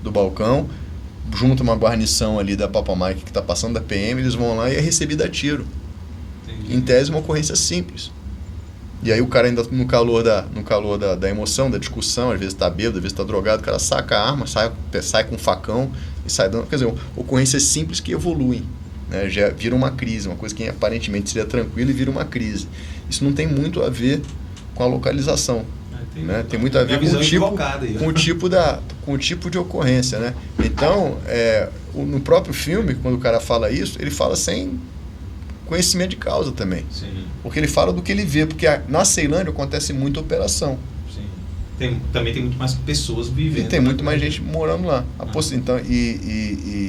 do balcão, junta uma guarnição ali da Papa Mike que está passando da PM, eles vão lá e é recebida a tiro. Entendi. Em tese, uma ocorrência simples. E aí o cara ainda no calor da emoção, da discussão, às vezes está bêbado, às vezes está drogado, o cara saca a arma, sai com um facão e sai dando... Quer dizer, ocorrências simples que evoluem, né? Já vira uma crise, uma coisa que aparentemente seria tranquila e vira uma crise. Isso não tem muito a ver com a localização. Né? Tem muito a ver com o tipo de ocorrência. Né? Então, no próprio filme, quando o cara fala isso, ele fala sem conhecimento de causa também. Sim. Porque ele fala do que ele vê, porque na Ceilândia acontece muita operação. Sim. Também tem muito mais pessoas vivendo. E tem muito mais gente morando lá. Então,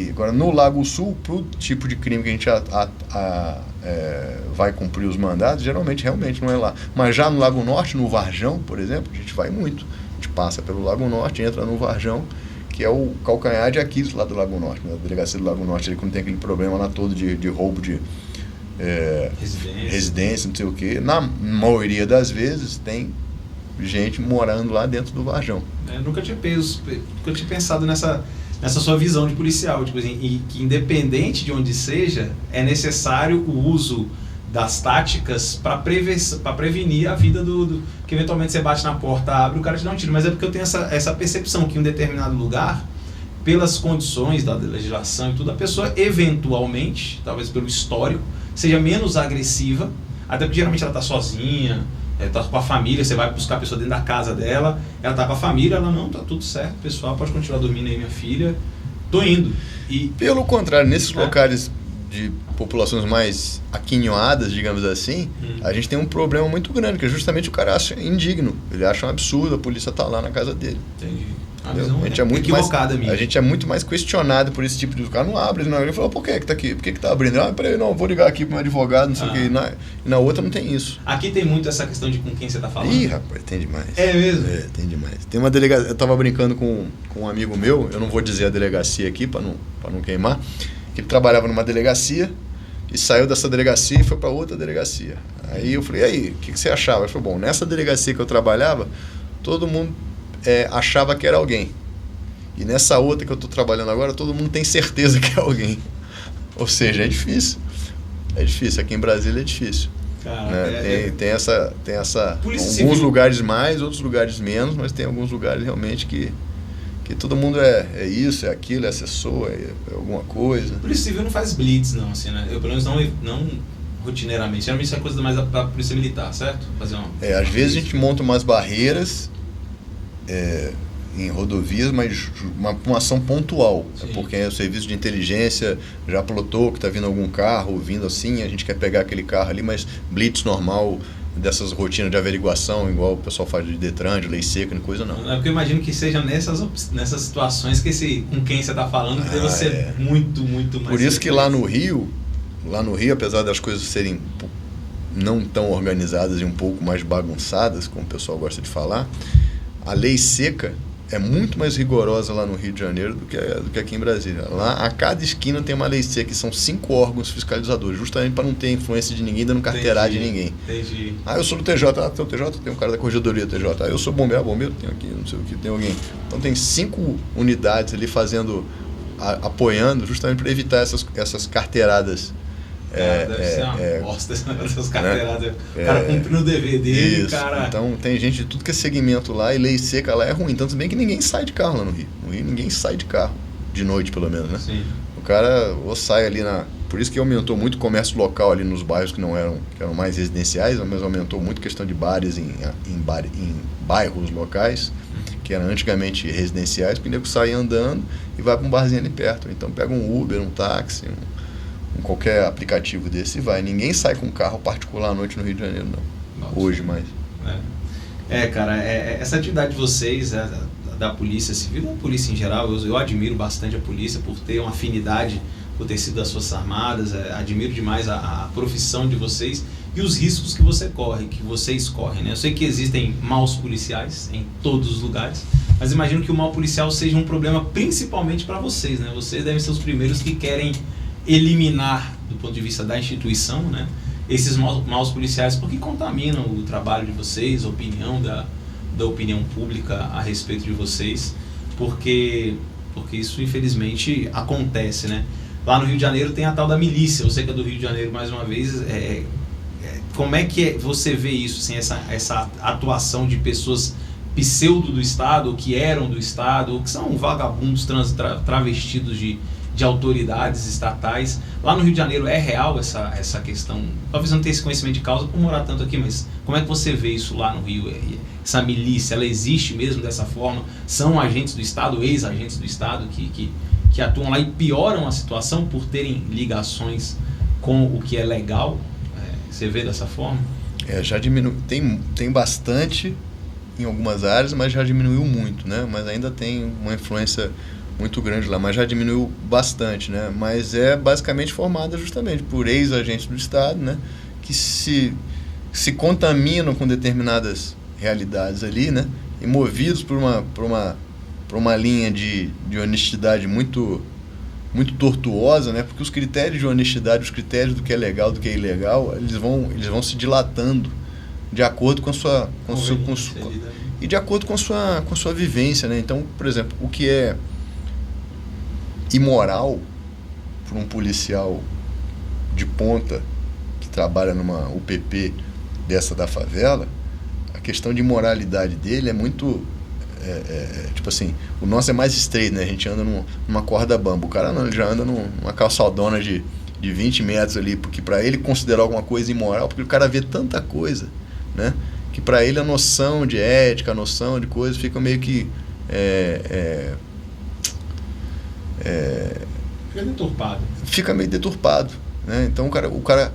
agora, no Lago Sul, pro tipo de crime que a gente vai cumprir os mandados, realmente não é lá. Mas já no Lago Norte, no Varjão, por exemplo, a gente vai muito. A gente passa pelo Lago Norte, entra no Varjão, que é o calcanhar de Aquiles lá do Lago Norte, né? A delegacia do Lago Norte, ali, quando tem aquele problema lá todo de roubo de residência, não sei o quê. Na maioria das vezes tem gente morando lá dentro do Varjão. Eu nunca tinha pensado nessa sua visão de policial, tipo assim, e que independente de onde seja, é necessário o uso das táticas para prevenir a vida que eventualmente você bate na porta, abre, o cara te dá um tiro. Mas é porque eu tenho essa percepção que em um determinado lugar, pelas condições da legislação e tudo, a pessoa eventualmente, talvez pelo histórico, seja menos agressiva, até porque geralmente ela está sozinha, ela tá com a família, você vai buscar a pessoa dentro da casa dela, ela tá com a família, ela não, tá tudo certo, pessoal, pode continuar dormindo aí, minha filha, tô indo. E pelo contrário, nesses locais de populações mais aquinhoadas, digamos assim, a gente tem um problema muito grande, que é justamente o cara acha indigno, ele acha um absurdo a polícia tá lá na casa dele. Entendi. A gente é muito mesmo. A gente é muito mais questionado por esse tipo de... O cara não abre, não. Ele falou, por que tá aqui? Por que tá abrindo? Peraí, não, vou ligar aqui para um advogado, não sei o que. E na outra não tem isso. Aqui tem muito essa questão de com quem você tá falando. Ih, rapaz, tem demais. É mesmo? Tem demais. Tem uma delegacia... Eu tava brincando com um amigo meu, eu não vou dizer a delegacia aqui para não queimar, que ele trabalhava numa delegacia e saiu dessa delegacia e foi para outra delegacia. Aí eu falei, e aí, o que você achava? Ele falou, bom, nessa delegacia que eu trabalhava, todo mundo achava que era alguém. E nessa outra que eu estou trabalhando agora, todo mundo tem certeza que é alguém. Ou seja, é difícil. É difícil. Aqui em Brasília é difícil. Né? Tem essa alguns lugares mais, outros lugares menos, mas tem alguns lugares realmente que todo mundo é isso, é aquilo, é assessor, é alguma coisa. Polícia Civil não faz blitz, não, assim, né? Eu, pelo menos, não rotineiramente. Geralmente isso é coisa mais da Polícia Militar, certo? Às vezes a gente monta umas barreiras... em rodovias, mas uma ação pontual, porque o serviço de inteligência já plotou que está vindo algum carro, vindo assim, a gente quer pegar aquele carro ali, mas blitz normal, dessas rotinas de averiguação, igual o pessoal faz de Detran, de lei seca, coisa não. É porque eu imagino que seja nessas situações que com quem você está falando, que deve ser muito mais... Por isso que lá no Rio, apesar das coisas serem não tão organizadas e um pouco mais bagunçadas, como o pessoal gosta de falar, a lei seca é muito mais rigorosa lá no Rio de Janeiro do que aqui em Brasília. Lá, a cada esquina tem uma lei seca, que são 5 órgãos fiscalizadores, justamente para não ter influência de ninguém, dando carteirada de ninguém. Entendi. Eu sou do TJ, tem o TJ, tem um cara da corregedoria TJ. Eu sou bombeiro, tem aqui, não sei o que, tem alguém. Então tem 5 unidades ali apoiando, justamente para evitar essas carteiradas. Deve ser uma bosta essas carteiradas. O cara cumprindo o dever dele, isso. Cara... Então tem gente de tudo que é segmento lá, e lei seca lá é ruim. Tanto bem que ninguém sai de carro lá no Rio. No Rio ninguém sai de carro, de noite pelo menos, né? Sim. O cara ou sai ali Por isso que aumentou muito o comércio local ali nos bairros que eram mais residenciais, mas aumentou muito a questão de bares em bairros locais, que eram antigamente residenciais, porque o nego sai andando e vai para um barzinho ali perto. Então pega um Uber, um táxi, qualquer aplicativo desse e vai. Ninguém sai com um carro particular à noite no Rio de Janeiro, não. Nossa. Hoje mais. Cara, essa atividade de vocês, da Polícia Civil, da polícia em geral, eu admiro bastante a polícia por ter uma afinidade, por ter sido das Forças Armadas, admiro demais a profissão de vocês e os riscos que vocês correm, né? Eu sei que existem maus policiais em todos os lugares, mas imagino que o mau policial seja um problema principalmente para vocês, né? Vocês devem ser os primeiros que querem eliminar, do ponto de vista da instituição, né, esses maus policiais, porque contaminam o trabalho de vocês, a opinião da opinião pública a respeito de vocês, porque isso infelizmente acontece, né? Lá no Rio de Janeiro tem a tal da milícia, você que é do Rio de Janeiro mais uma vez, como é que você vê isso, assim, essa atuação de pessoas pseudo do Estado, ou que eram do Estado, ou que são vagabundos travestidos de autoridades estatais. Lá no Rio de Janeiro é real essa questão? Talvez não tenha esse conhecimento de causa por morar tanto aqui, mas como é que você vê isso lá no Rio? Essa milícia, ela existe mesmo dessa forma? São agentes do Estado, ex-agentes do Estado que atuam lá e pioram a situação por terem ligações com o que é legal? Você vê dessa forma? Já diminui. Tem bastante em algumas áreas, mas já diminuiu muito, né? Mas ainda tem uma influência muito grande lá, mas já diminuiu bastante, né? Mas é basicamente formada justamente por ex-agentes do Estado, né? Que se contaminam com determinadas realidades ali, né? E movidos por uma linha de honestidade muito tortuosa, né? Porque os critérios de honestidade, os critérios do que é legal, do que é ilegal, eles vão se dilatando de acordo com a sua e de acordo com a sua vivência, né? Então, por exemplo, o que é imoral para um policial de ponta que trabalha numa UPP dessa da favela, a questão de moralidade dele é muito tipo assim, o nosso é mais estreito, né? A gente anda numa corda bamba. O cara não, ele já anda numa calçadona de 20 metros ali, porque para ele considerar alguma coisa imoral, porque o cara vê tanta coisa, né? Que para ele a noção de ética, a noção de coisa fica meio que fica deturpado. Fica meio deturpado, né? Então o cara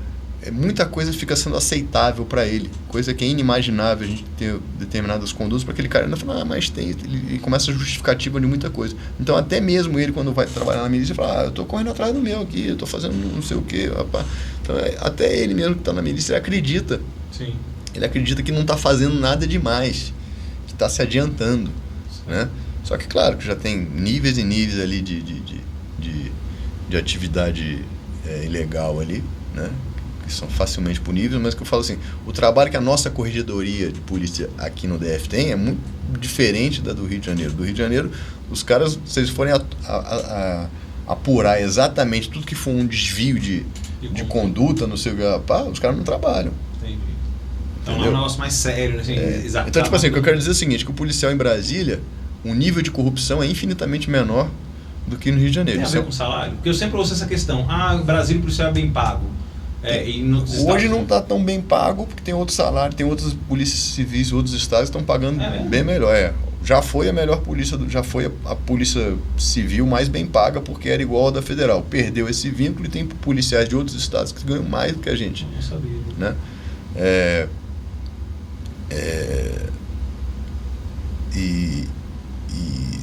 muita coisa fica sendo aceitável para ele, coisa que é inimaginável a gente ter determinadas condutas para aquele cara. Ele fala, mas tem, ele começa a justificativa de muita coisa. Então até mesmo ele, quando vai trabalhar na milícia, fala, eu tô correndo atrás do meu aqui, eu tô fazendo não sei o quê, rapaz. Então até ele mesmo que tá na milícia, ele acredita. Sim. Ele acredita que não tá fazendo nada demais, que tá se adiantando, né? Só que claro que já tem níveis e níveis ali de atividade ilegal ali, né? Que são facilmente puníveis, mas que eu falo assim, o trabalho que a nossa corregedoria de polícia aqui no DF tem é muito diferente da do Rio de Janeiro. Do Rio de Janeiro, os caras, se eles forem apurar exatamente tudo que for um desvio de conduta, não sei o que, os caras não trabalham. Entendi. Então é um negócio mais sério, assim, exatamente. Então, tipo assim, o que eu quero dizer é o seguinte, que o policial em Brasília, o nível de corrupção é infinitamente menor do que no Rio de Janeiro. Tem a ver com salário? Porque eu sempre ouço essa questão, o Brasil, o policial é bem pago. Hoje não está tão bem pago, porque tem outro salário, tem outras polícias civis, outros estados que estão pagando bem melhor. Já foi a melhor polícia, já foi a polícia civil mais bem paga, porque era igual a da federal. Perdeu esse vínculo e tem policiais de outros estados que ganham mais do que a gente. Não sabia. Né? E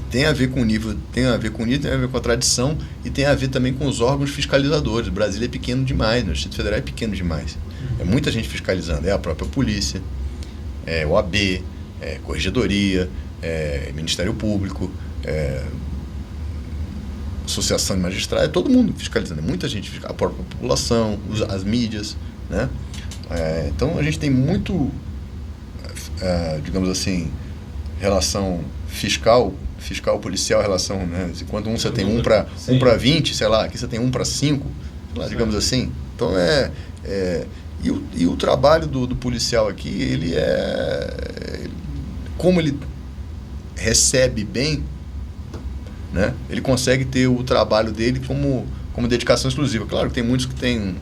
tem a ver com o nível, tem a ver com a tradição e tem a ver também com os órgãos fiscalizadores. O Brasil é pequeno demais, né? O Distrito Federal é pequeno demais. É muita gente fiscalizando. É a própria polícia, é OAB, é Corregedoria, é Ministério Público, Associação de Magistrados, é todo mundo fiscalizando. É muita gente fiscalizando, a própria população, as mídias, né? Então a gente tem muito, digamos assim, relação fiscal policial, relação, né? Quando você tem 1 para 20, sei lá, aqui você tem 1 para 5, digamos assim. Então e o trabalho do policial aqui, ele como ele recebe bem, né? Ele consegue ter o trabalho dele como dedicação exclusiva. Claro que tem muitos que tem,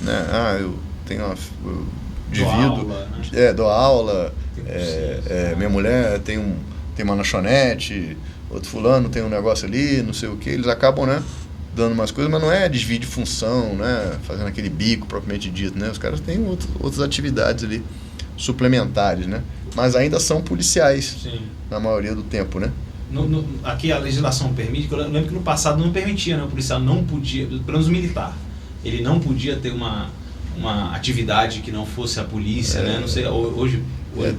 né? Eu divido, dou aula, minha mulher tem uma lanchonete, outro fulano tem um negócio ali, não sei o que, eles acabam, né, dando umas coisas, mas não é desvio de função, né, fazendo aquele bico propriamente dito, né, os caras têm outras atividades ali suplementares, né, mas ainda são policiais. Sim. Na maioria do tempo, né. Aqui a legislação permite, eu lembro que no passado não permitia, né, o policial não podia, pelo menos o militar, ele não podia ter uma atividade que não fosse a polícia, né, não sei, hoje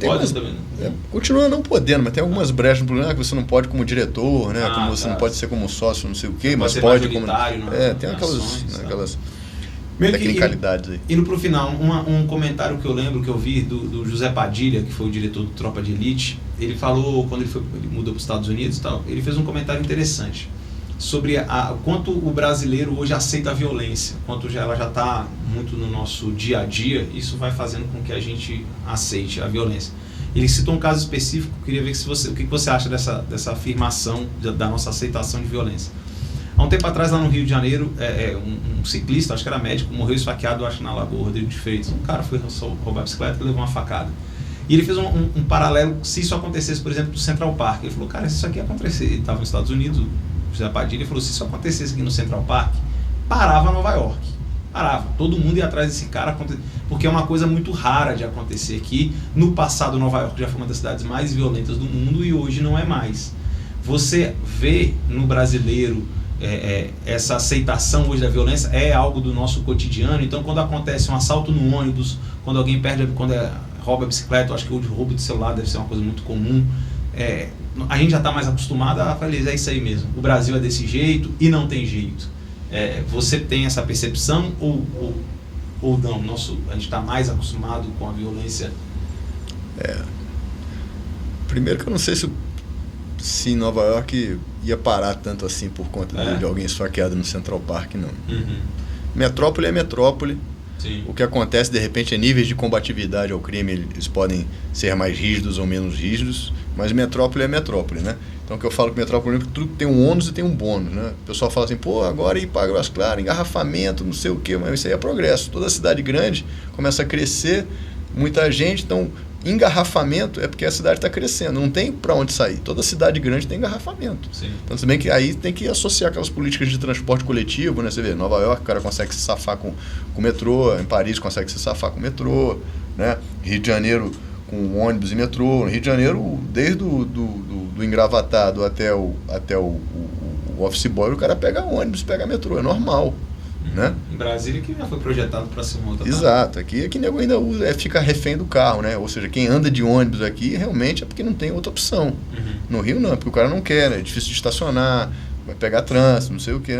pode também. Continua não podendo, mas tem algumas brechas no problema que você não pode como diretor, né? Como você não pode ser como sócio, não sei o quê, mas pode como. Tem aquelas tecnicalidades aí. Indo pro final, um comentário que eu lembro que eu vi do José Padilha, que foi o diretor do Tropa de Elite, ele falou, quando ele mudou para os Estados Unidos e tal, ele fez um comentário interessante sobre quanto o brasileiro hoje aceita a violência, quanto ela já está muito no nosso dia a dia, isso vai fazendo com que a gente aceite a violência. Ele citou um caso específico, queria ver o que você acha dessa afirmação da nossa aceitação de violência. Há um tempo atrás, lá no Rio de Janeiro, um ciclista, acho que era médico, morreu esfaqueado, acho, na Lagoa Rodrigo de Freitas. Um cara foi roubar a bicicleta e levou uma facada. E ele fez um paralelo, se isso acontecesse, por exemplo, no Central Park. Ele falou, cara, se isso aqui acontecer, ele estava nos Estados Unidos, José Padilha falou, se isso acontecesse aqui no Central Park, parava Nova York. parava. Todo mundo ia atrás desse cara, porque é uma coisa muito rara de acontecer aqui. No passado, Nova York já foi uma das cidades mais violentas do mundo e hoje não é mais. Você vê no brasileiro essa aceitação hoje da violência, é algo do nosso cotidiano. Então, quando acontece um assalto no ônibus, quando alguém rouba a bicicleta, eu acho que o roubo de celular deve ser uma coisa muito comum. A gente já está mais acostumado a falar, é isso aí mesmo. O Brasil é desse jeito e não tem jeito. Você tem essa percepção ou não? A gente está mais acostumado com a violência? Primeiro que eu não sei se Nova York ia parar tanto assim por conta de alguém esfaqueado no Central Park, não. Metrópole é metrópole. Sim. O que acontece, de repente, é níveis de combatividade ao crime, eles podem ser mais rígidos ou menos rígidos, mas metrópole é metrópole, né? Então, o que eu falo que metrópole é que tudo tem um ônus e tem um bônus, né? O pessoal fala assim, agora ir para Grosso Claro, engarrafamento, não sei o quê, mas isso aí é progresso. Toda cidade grande começa a crescer, muita gente, então, engarrafamento é porque a cidade está crescendo, não tem para onde sair. Toda cidade grande tem engarrafamento. Sim. Então, se bem que aí tem que associar aquelas políticas de transporte coletivo, né? Você vê, Nova York, o cara consegue se safar com o metrô, em Paris consegue se safar com o metrô, né? Rio de Janeiro com ônibus e metrô. No Rio de Janeiro, desde do engravatado até o office boy, o cara pega ônibus, pega metrô, é normal. Né? Em Brasília que já foi projetado para ser uma outra. Exato, aqui nego ainda fica refém do carro, né? Ou seja, quem anda de ônibus aqui realmente é porque não tem outra opção. No Rio não, porque o cara não quer, né? É difícil de estacionar, vai pegar trânsito, não sei o que,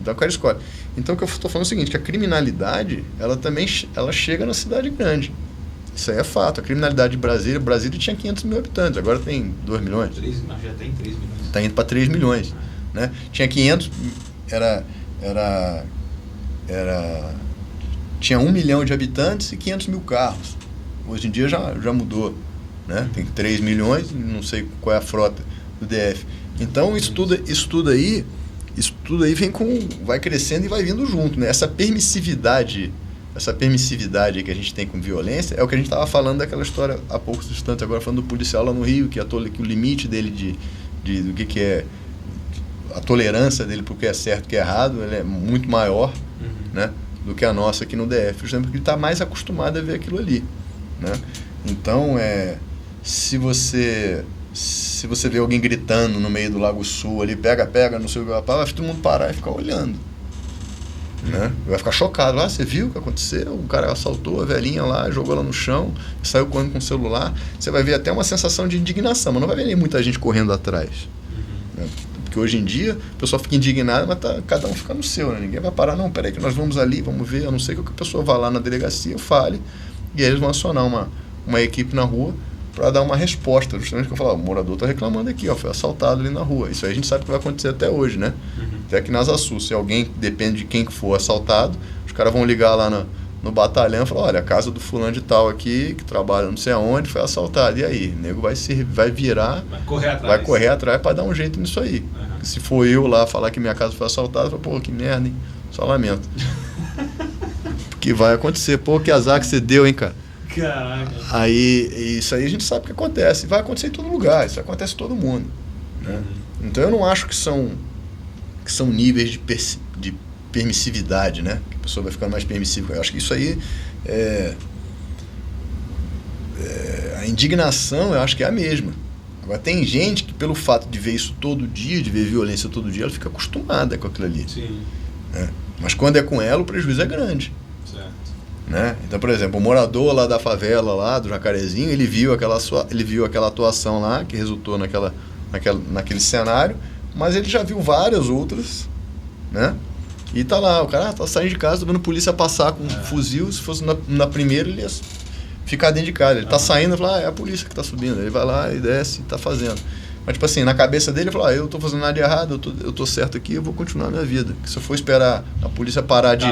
então o cara escolhe. Então o que eu estou falando é o seguinte, que a criminalidade, ela também chega na cidade grande. Isso aí é fato. A criminalidade de Brasília tinha 500 mil habitantes, agora tem 2 milhões. Já tem 3 milhões. Está indo para 3 milhões. Né? Tinha 500, tinha 1 milhão de habitantes e 500 mil carros. Hoje em dia já mudou, né? Tem 3 milhões, não sei qual é a frota do DF. Então isso tudo aí vai crescendo e vai vindo junto, né? Essa permissividade que a gente tem com violência é o que a gente estava falando daquela história há poucos instantes, agora falando do policial lá no Rio, que o limite dele do que é a tolerância dele para o que é certo e o que é errado, ele é muito maior, né, do que a nossa aqui no DF, justamente porque ele está mais acostumado a ver aquilo ali, né? Então, se você vê alguém gritando no meio do Lago Sul ali, pega, não sei o que, vai todo mundo parar e ficar olhando, né? Vai ficar chocado, você viu o que aconteceu? O cara assaltou a velhinha lá, jogou ela no chão, saiu correndo com o celular. Você vai ver até uma sensação de indignação, mas não vai ver nem muita gente correndo atrás, né? Porque hoje em dia o pessoal fica indignado, mas cada um fica no seu, né? Ninguém vai parar, não, peraí que nós vamos ali, vamos ver, a não ser que a pessoa vá lá na delegacia, fale, e aí eles vão acionar uma equipe na rua para dar uma resposta, justamente que eu falo, o morador está reclamando aqui, foi assaltado ali na rua. Isso aí a gente sabe que vai acontecer até hoje, né? Até que nas Sul, se alguém, depende de quem que for assaltado, os caras vão ligar lá no batalhão e falar, olha, a casa do fulano de tal aqui, que trabalha não sei aonde, foi assaltada. E aí? O nego vai virar, vai correr atrás para dar um jeito nisso aí. Se for eu lá falar que minha casa foi assaltada, eu falo, que merda, hein? Só lamento. Porque vai acontecer. Que azar que você deu, hein, cara? Caraca. Aí, isso aí a gente sabe que acontece. Vai acontecer em todo lugar, isso acontece em todo mundo, né? Então eu não acho que são níveis de permissividade, né? Que a pessoa vai ficando mais permissiva. Eu acho que isso aí a indignação, eu acho que é a mesma. Agora tem gente que pelo fato de ver isso todo dia, de ver violência todo dia, ela fica acostumada com aquilo ali. Sim. Né? Mas quando é com ela, o prejuízo é grande. Certo. Né? Então, por exemplo, o morador lá da favela, lá do Jacarezinho, ele viu aquela atuação lá, que resultou naquele cenário, mas ele já viu várias outras, né? E tá lá, o cara tá saindo de casa, tá vendo a polícia passar com um fuzil, se fosse na primeira ele ia ficar dentro de casa. Ele tá saindo e fala, é a polícia que tá subindo. Ele vai lá e desce e tá fazendo. Mas, tipo assim, na cabeça dele, ele fala, eu tô fazendo nada de errado, eu tô certo aqui, eu vou continuar a minha vida. Porque se eu for esperar a polícia parar de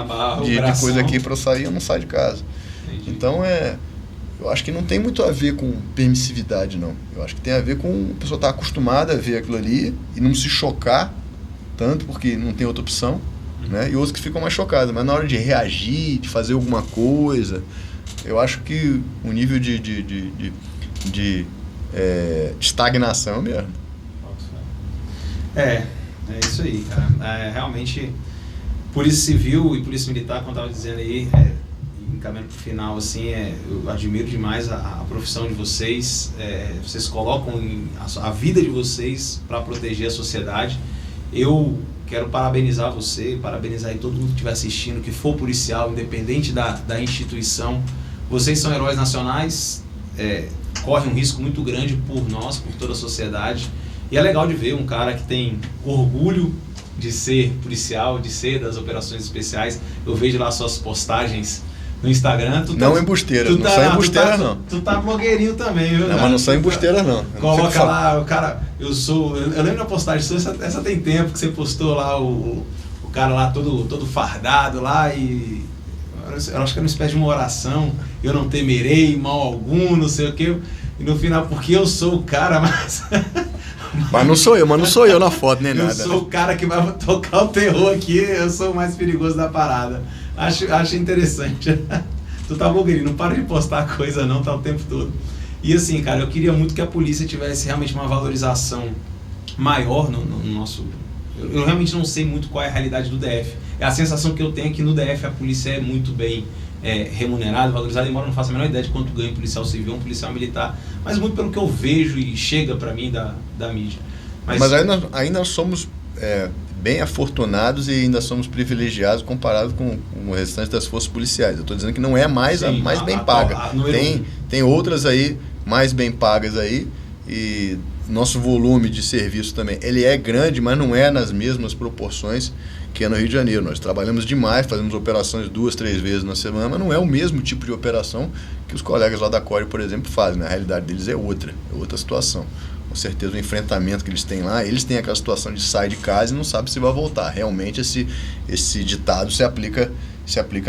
coisa aqui pra eu sair, eu não saio de casa. Entendi. Então, eu acho que não tem muito a ver com permissividade, não. Eu acho que tem a ver com a pessoa estar acostumada a ver aquilo ali e não se chocar tanto, porque não tem outra opção, né? E outros que ficam mais chocados. Mas na hora de reagir, de fazer alguma coisa, eu acho que o nível de estagnação mesmo. É isso aí, cara. Realmente Polícia Civil e Polícia Militar, como eu estava dizendo aí, encaminhando para o final, assim, eu admiro demais a profissão de vocês. Vocês colocam a vida de vocês para proteger a sociedade. Eu quero parabenizar você, parabenizar aí todo mundo que estiver assistindo, que for policial, independente da instituição. Vocês são heróis nacionais, correm um risco muito grande por nós, por toda a sociedade. E é legal de ver um cara que tem orgulho de ser policial, de ser das operações especiais. Eu vejo lá suas postagens no Instagram. Não embusteiras, não são embusteiras não. Tu tá blogueirinho também, viu? Não, mas não são embusteiras não. Coloca lá, o cara, eu lembro da postagem sua, essa tem tempo que você postou lá, o cara lá todo fardado lá e... Eu acho que era uma espécie de uma oração, eu não temerei mal algum, não sei o que. E no final, porque eu sou o cara, mas não sou eu na foto, nem nada. Eu sou o cara que vai tocar o terror aqui, eu sou o mais perigoso da parada. Acho interessante. Tu tá blogueirinho, não para de postar coisa não, tá o tempo todo. E assim, cara, eu queria muito que a polícia tivesse realmente uma valorização maior no nosso... Eu realmente não sei muito qual é a realidade do DF. A sensação que eu tenho é que no DF a polícia é muito bem remunerada, valorizada, embora eu não faça a menor ideia de quanto ganha um policial civil, um policial militar, mas muito pelo que eu vejo e chega para mim da mídia. Mas ainda somos bem afortunados e ainda somos privilegiados comparado com o restante das forças policiais. Eu estou dizendo que não é mais a mais bem paga. Tem outras aí mais bem pagas aí, e nosso volume de serviço também, ele é grande, mas não é nas mesmas proporções que é no Rio de Janeiro. Nós trabalhamos demais, fazemos operações 2, 3 vezes na semana, mas não é o mesmo tipo de operação que os colegas lá da CORE, por exemplo, fazem. A realidade deles é outra situação. Com certeza o enfrentamento que eles têm lá, eles têm aquela situação de sai de casa e não sabe se vai voltar. Realmente esse ditado se aplica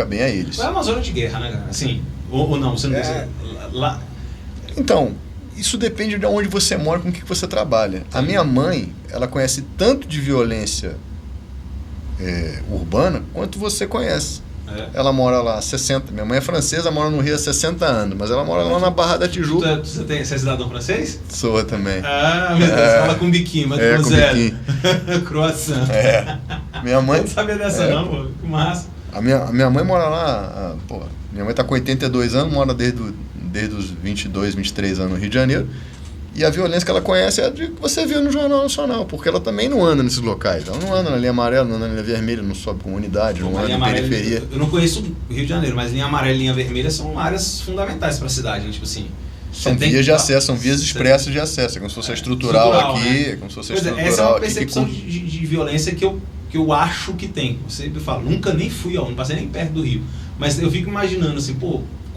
bem a eles. É uma zona de guerra, né, cara? Assim, ou não, você não pensa lá... Então, isso depende de onde você mora, com o que você trabalha. A minha mãe, ela conhece tanto de violência urbana quanto você conhece. Ela mora lá há 60... Minha mãe é francesa, mora no Rio há 60 anos, mas ela mora lá na Barra da Tijuca. Você é cidadão francês? Sou também. Ah, meu Deus, você fala com biquinho, mas com zero. Croissant. Minha mãe... Não sabia dessa não, pô. Que massa. A minha mãe mora lá... minha mãe tá com 82 anos, mora desde os 22, 23 anos no Rio de Janeiro. E a violência que ela conhece é a que você viu no Jornal Nacional, porque ela também não anda nesses locais. Ela não anda na linha amarela, não anda na linha vermelha, não sobe comunidade, não anda na periferia. Eu não conheço o Rio de Janeiro, mas linha amarela e linha vermelha são áreas fundamentais para a cidade, né? Tipo assim... São vias de acesso, são vias expressas de acesso. É como se fosse estrutural aqui, né? É como se fosse estrutural aqui. Essa é uma percepção de violência que eu acho que tem. Eu sempre falo, nunca nem fui não passei nem perto do Rio. Mas eu fico imaginando assim,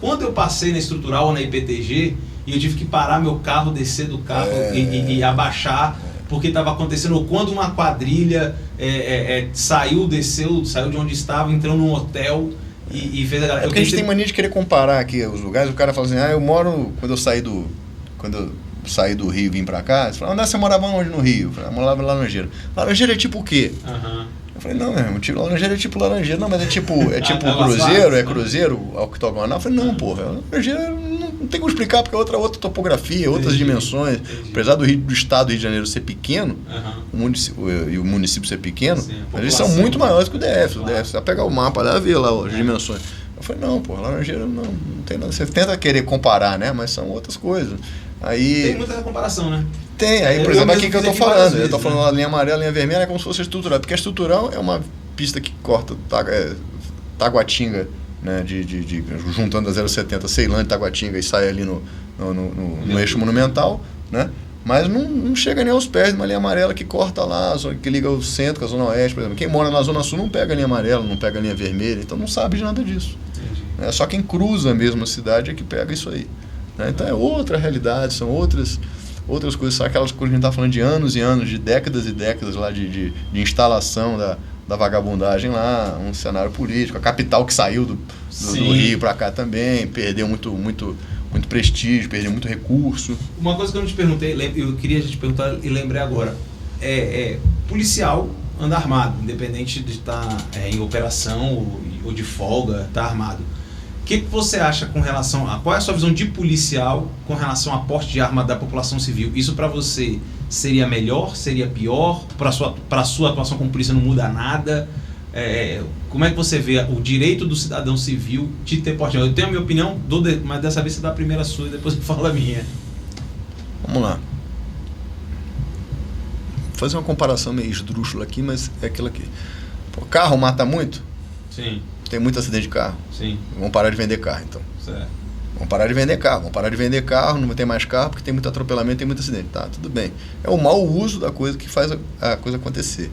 quando eu passei na estrutural ou na IPTG, e eu tive que parar meu carro, descer do carro e abaixar, porque estava acontecendo, ou quando uma quadrilha saiu de onde estava, entrou num hotel e fez a galera... porque a gente tem mania de querer comparar aqui os lugares. O cara fala assim, eu moro... Quando eu saí do Rio e vim pra cá, você fala, onde você morava onde no Rio? Eu falei, eu morava em Laranjeira. Laranjeira é tipo o quê? Eu falei, não, meu irmão, Laranjeira é tipo Laranjeira. Não, mas é tipo Cruzeiro, é Cruzeiro octogonal. Eu falei, não, porra, Laranjeira não tem como explicar, porque é outra topografia, outras dimensões. Entendi. Apesar do estado do Rio de Janeiro ser pequeno, o município ser pequeno, mas eles são muito maiores que o DF. Claro. O DF, você vai pegar o mapa lá e ver lá as dimensões. Eu falei, não, porra, Laranjeira não tem nada. Você tenta querer comparar, né? Mas são outras coisas. Aí... Tem muita comparação, né? Tem, aí por exemplo aqui que eu tô falando, eu tô falando a linha amarela, a linha vermelha é como se fosse estrutural, porque a estrutural é uma pista que corta Taguatinga, né, juntando a 070, Ceilândia, Taguatinga e sai ali no eixo monumental, né? Mas não chega nem aos pés de uma linha amarela que corta lá, que liga o centro com a zona oeste, por exemplo. Quem mora na zona sul não pega a linha amarela, não pega a linha vermelha, então não sabe de nada disso. É só quem cruza mesmo a cidade é que pega isso aí. Então é outra realidade, são outras coisas, são aquelas coisas que a gente está falando de anos e anos, de décadas e décadas lá de instalação da vagabundagem lá, um cenário político, a capital que saiu do Rio para cá também, perdeu muito prestígio, perdeu muito recurso. Uma coisa que eu não te perguntei, eu queria te perguntar e lembrei agora, policial anda armado, independente de estar em operação ou de folga, está armado. O que você acha com relação a... Qual é a sua visão de policial com relação a porte de arma da população civil? Isso para você seria melhor? Seria pior? Para a sua atuação como polícia não muda nada? Como é que você vê o direito do cidadão civil de ter porte de arma? Eu tenho a minha opinião, mas dessa vez você dá a primeira sua e depois eu falo a minha. Vamos lá. Vou fazer uma comparação meio esdrúxula aqui, mas é aquilo aqui. Pô, carro mata muito? Sim. Tem muito acidente de carro. Sim. Vamos parar de vender carro, então. Certo. Vamos parar de vender carro. Vamos parar de vender carro, não tem mais carro porque tem muito atropelamento, tem muito acidente. Tá, tudo bem. É o mau uso da coisa que faz a coisa acontecer.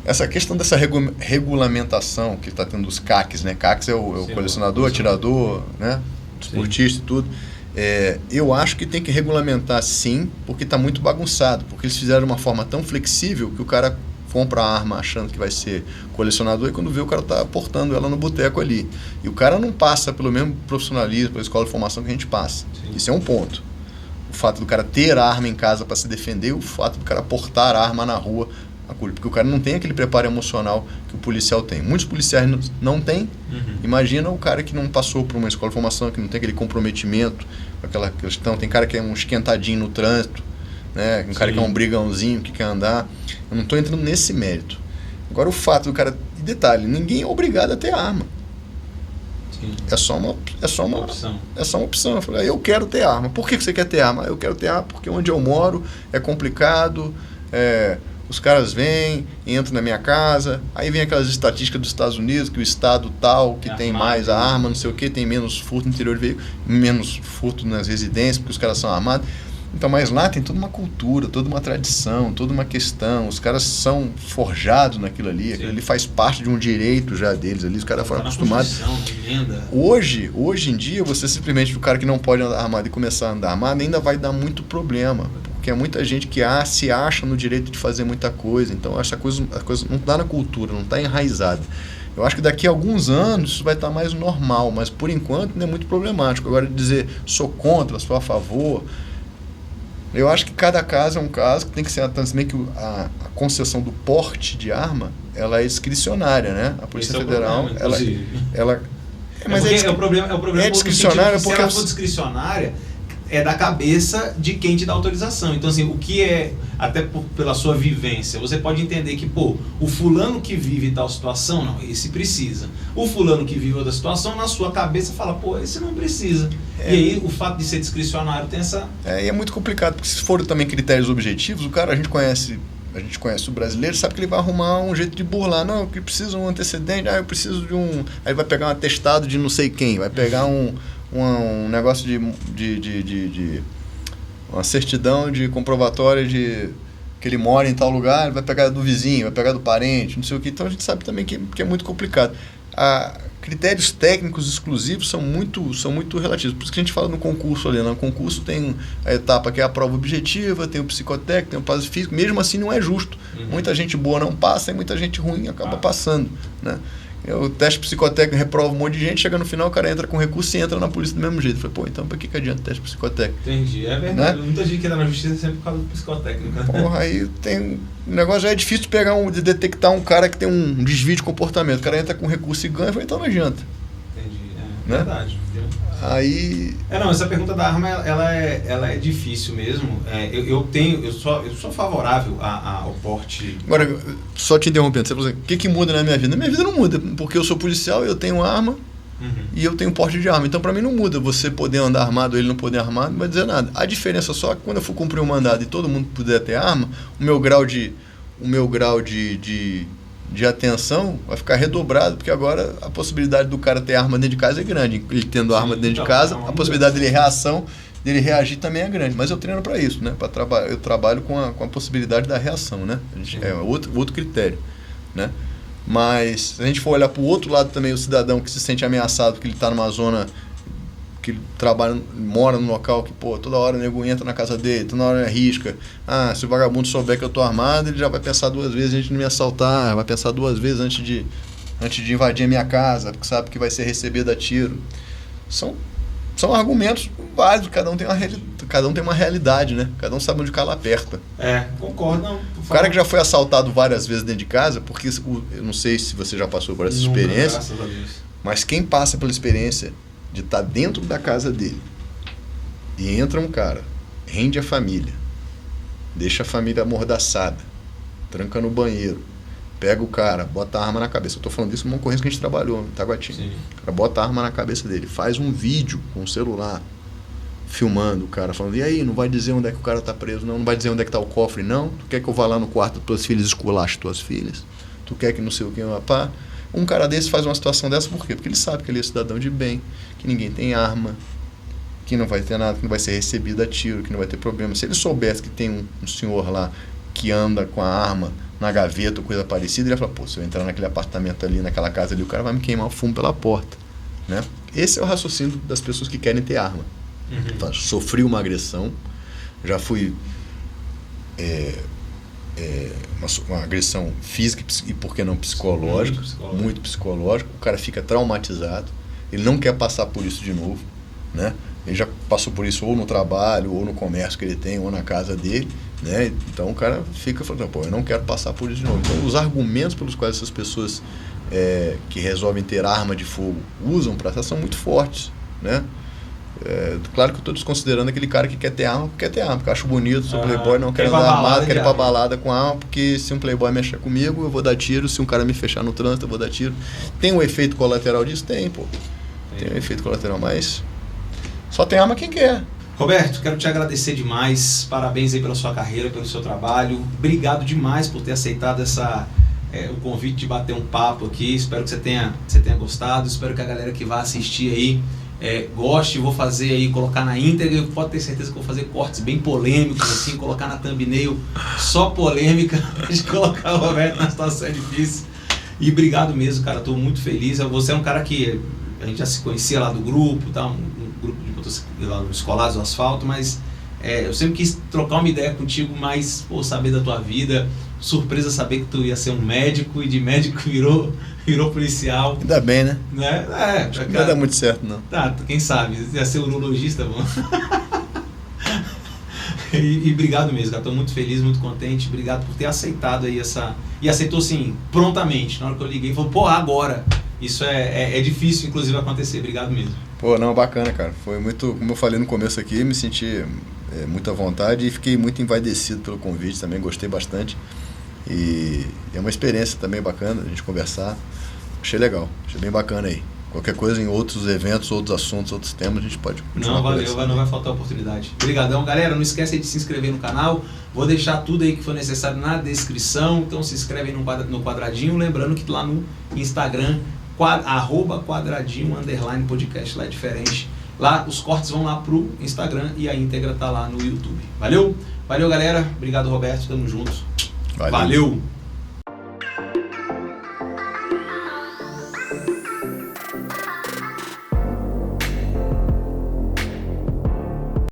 Essa questão dessa regulamentação que está tendo os CACs, né? CACs é o Sim, colecionador, atirador, né? Esportista e tudo. Eu acho que tem que regulamentar sim, porque está muito bagunçado. Porque eles fizeram de uma forma tão flexível que o cara compra a arma achando que vai ser colecionador e quando vê o cara está portando ela no boteco ali. E o cara não passa pelo mesmo profissionalismo, pela escola de formação que a gente passa. Sim. Isso é um ponto. O fato do cara ter a arma em casa para se defender, o fato do cara portar a arma na rua, porque o cara não tem aquele preparo emocional que o policial tem. Muitos policiais não têm. Imagina o cara que não passou por uma escola de formação, que não tem aquele comprometimento, aquela questão. Tem cara que é um esquentadinho no trânsito, né? Um cara que é um brigãozinho, que quer andar. Eu não estou entrando nesse mérito. Agora o fato do cara... E detalhe, ninguém é obrigado a ter arma. Sim. É só uma opção. É só uma opção. Eu falei, eu quero ter arma. Por que você quer ter arma? Eu quero ter arma porque onde eu moro é complicado, os caras vêm, entram na minha casa, aí vem aquelas estatísticas dos Estados Unidos, que o estado tal, que tem mais a arma, não sei o que, tem menos furto no interior de veículo, menos furto nas residências, porque os caras são armados. Então, mas lá tem toda uma cultura, toda uma tradição, toda uma questão, os caras são forjados naquilo ali, aquilo ali faz parte de um direito já deles ali, os caras foram acostumados. Hoje em dia, você simplesmente, o cara que não pode andar armado e começar a andar armado, ainda vai dar muito problema. Porque é muita gente que se acha no direito de fazer muita coisa. Então, a coisa não está na cultura, não está enraizada. Eu acho que daqui a alguns anos isso vai estar mais normal, mas por enquanto não é muito problemático. Agora, dizer sou contra, sou a favor, eu acho que cada caso é um caso que tem que ser também que a concessão do porte de arma, ela é discricionária, né? A Polícia Federal, o problema é discricionária porque se ela for discricionária, é da cabeça de quem te dá autorização. Então, assim, o que é, até pela sua vivência, você pode entender que, o fulano que vive tal situação, não, esse precisa. O fulano que vive outra situação, na sua cabeça, fala, esse não precisa. E aí, o fato de ser discricionário tem essa... E é muito complicado, porque se for também critérios objetivos, a gente conhece o brasileiro, sabe que ele vai arrumar um jeito de burlar. Não, que precisa um antecedente, eu preciso de um... Aí vai pegar um atestado de não sei quem, vai pegar um negócio de uma certidão de comprovatória de que ele mora em tal lugar, vai pegar do vizinho, vai pegar do parente, não sei o que. Então a gente sabe também que é muito complicado. Critérios técnicos exclusivos são muito relativos. Por isso que a gente fala no concurso ali. No concurso tem a etapa que é a prova objetiva, tem o psicotécnico, tem o fase físico. Mesmo assim não é justo. Muita gente boa não passa e muita gente ruim acaba passando, né? O teste psicotécnico reprova um monte de gente, chega no final, o cara entra com recurso e entra na polícia do mesmo jeito. Eu falei, então pra que adianta o teste psicotécnico? Entendi, é verdade. Né? Muita gente que entra na justiça sempre por causa do psicotécnico. Porra, aí tem... O negócio já é difícil de detectar um cara que tem um desvio de comportamento. O cara entra com recurso e ganha, eu falei, então não adianta. Entendi, né? Verdade. Aí... essa pergunta da arma, ela é difícil mesmo. Eu sou favorável ao porte... Agora, só te interrompendo, você falou assim, o que muda na minha vida? Na minha vida não muda, porque eu sou policial, eu tenho arma e eu tenho porte de arma. Então, para mim, não muda você poder andar armado ou ele não poder armado, não vai dizer nada. A diferença só é que quando eu for cumprir um mandado e todo mundo puder ter arma, o meu grau de atenção vai ficar redobrado, porque agora a possibilidade do cara ter arma dentro de casa é grande. Ele tendo arma dentro de casa, a possibilidade dele reagir também é grande. Mas eu treino para isso, né? Eu trabalho com a possibilidade da reação, né? É outro critério, né? Mas se a gente for olhar para o outro lado também, o cidadão que se sente ameaçado porque ele está numa zona que ele mora num local que, toda hora o nego entra na casa dele, toda hora arrisca. Se o vagabundo souber que eu tô armado, ele já vai pensar duas vezes antes de me assaltar, vai pensar duas vezes antes de invadir a minha casa, porque sabe que vai ser recebido a tiro. São argumentos válidos, cada um tem uma realidade, né? Cada um sabe onde o calo aperta. Concordo. Não, o cara que já foi assaltado várias vezes dentro de casa, porque eu não sei se você já passou por essa experiência, graças a Deus. Mas quem passa pela experiência de estar dentro da casa dele e entra um cara, rende a família, deixa a família amordaçada, tranca no banheiro, pega o cara, bota a arma na cabeça. Eu tô falando isso numa ocorrência que a gente trabalhou no Taguatinga. O cara bota a arma na cabeça dele, faz um vídeo com o celular, filmando o cara, falando, e aí, não vai dizer onde é que o cara tá preso, não vai dizer onde é que tá o cofre, não? Tu quer que eu vá lá no quarto das tuas filhas e esculache tuas filhas? Tu quer que não sei o que, pá? Um cara desse faz uma situação dessa, por quê? Porque ele sabe que ele é cidadão de bem, que ninguém tem arma, que não vai ter nada, que não vai ser recebido a tiro, que não vai ter problema. Se ele soubesse que tem um senhor lá que anda com a arma na gaveta ou coisa parecida, ele ia falar, pô, se eu entrar naquele apartamento ali, naquela casa ali, o cara vai me queimar o fumo pela porta, né? Esse é o raciocínio das pessoas que querem ter arma. Então, sofri uma agressão, já fui uma agressão física e, por que não, psicológica, muito psicológica. O cara fica traumatizado, ele não quer passar por isso de novo, né? Ele já passou por isso ou no trabalho, ou no comércio que ele tem, ou na casa dele, né? Então o cara fica falando, pô, eu não quero passar por isso de novo. Então os argumentos pelos quais essas pessoas que resolvem ter arma de fogo usam para essa são muito fortes, né? Claro que eu estou desconsiderando aquele cara que quer ter arma, porque eu acho bonito, sou playboy, não quero andar armado, quero ir pra balada com arma, porque se um playboy mexer comigo, eu vou dar tiro, se um cara me fechar no trânsito, eu vou dar tiro. Tem um efeito colateral disso? Tem, pô. Tem um efeito colateral, mas só tem arma quem quer. Roberto, quero te agradecer demais, parabéns aí pela sua carreira, pelo seu trabalho, obrigado demais por ter aceitado o convite de bater um papo aqui, espero que você tenha gostado, espero que a galera que vai assistir aí goste, vou fazer aí, colocar na íntegra, pode ter certeza que vou fazer cortes bem polêmicos, assim, colocar na thumbnail só polêmica, de colocar o Roberto na situação difícil. E obrigado mesmo, cara, estou muito feliz. Você é um cara que a gente já se conhecia lá do grupo, tá? um grupo de motociclistas lá no Escolados do Asfalto, mas eu sempre quis trocar uma ideia contigo, mas saber da tua vida, surpresa saber que tu ia ser um médico e de médico virou policial. Ainda bem, né? Não vai dar muito certo, não. Tá, quem sabe, ia ser urologista, bom. E obrigado mesmo, cara, tô muito feliz, muito contente, obrigado por ter aceitado aí e aceitou assim, prontamente, na hora que eu liguei, falou, pô, agora, isso é difícil, inclusive, acontecer, obrigado mesmo. Pô, não, bacana, cara, foi muito, como eu falei no começo aqui, me senti muito à vontade e fiquei muito envaidecido pelo convite, também gostei bastante. E é uma experiência também bacana a gente conversar. Achei legal, achei bem bacana aí. Qualquer coisa em outros eventos, outros assuntos, outros temas, a gente pode continuar. Não, valeu, não vai faltar oportunidade. Obrigadão, galera. Não esquece aí de se inscrever no canal. Vou deixar tudo aí que for necessário na descrição. Então se inscreve aí no quadradinho. Lembrando que lá no Instagram, @quadradinho_podcast. Lá é diferente. Lá os cortes vão lá pro Instagram e a íntegra tá lá no YouTube. Valeu? Valeu, galera. Obrigado, Roberto. Tamo junto. Valeu.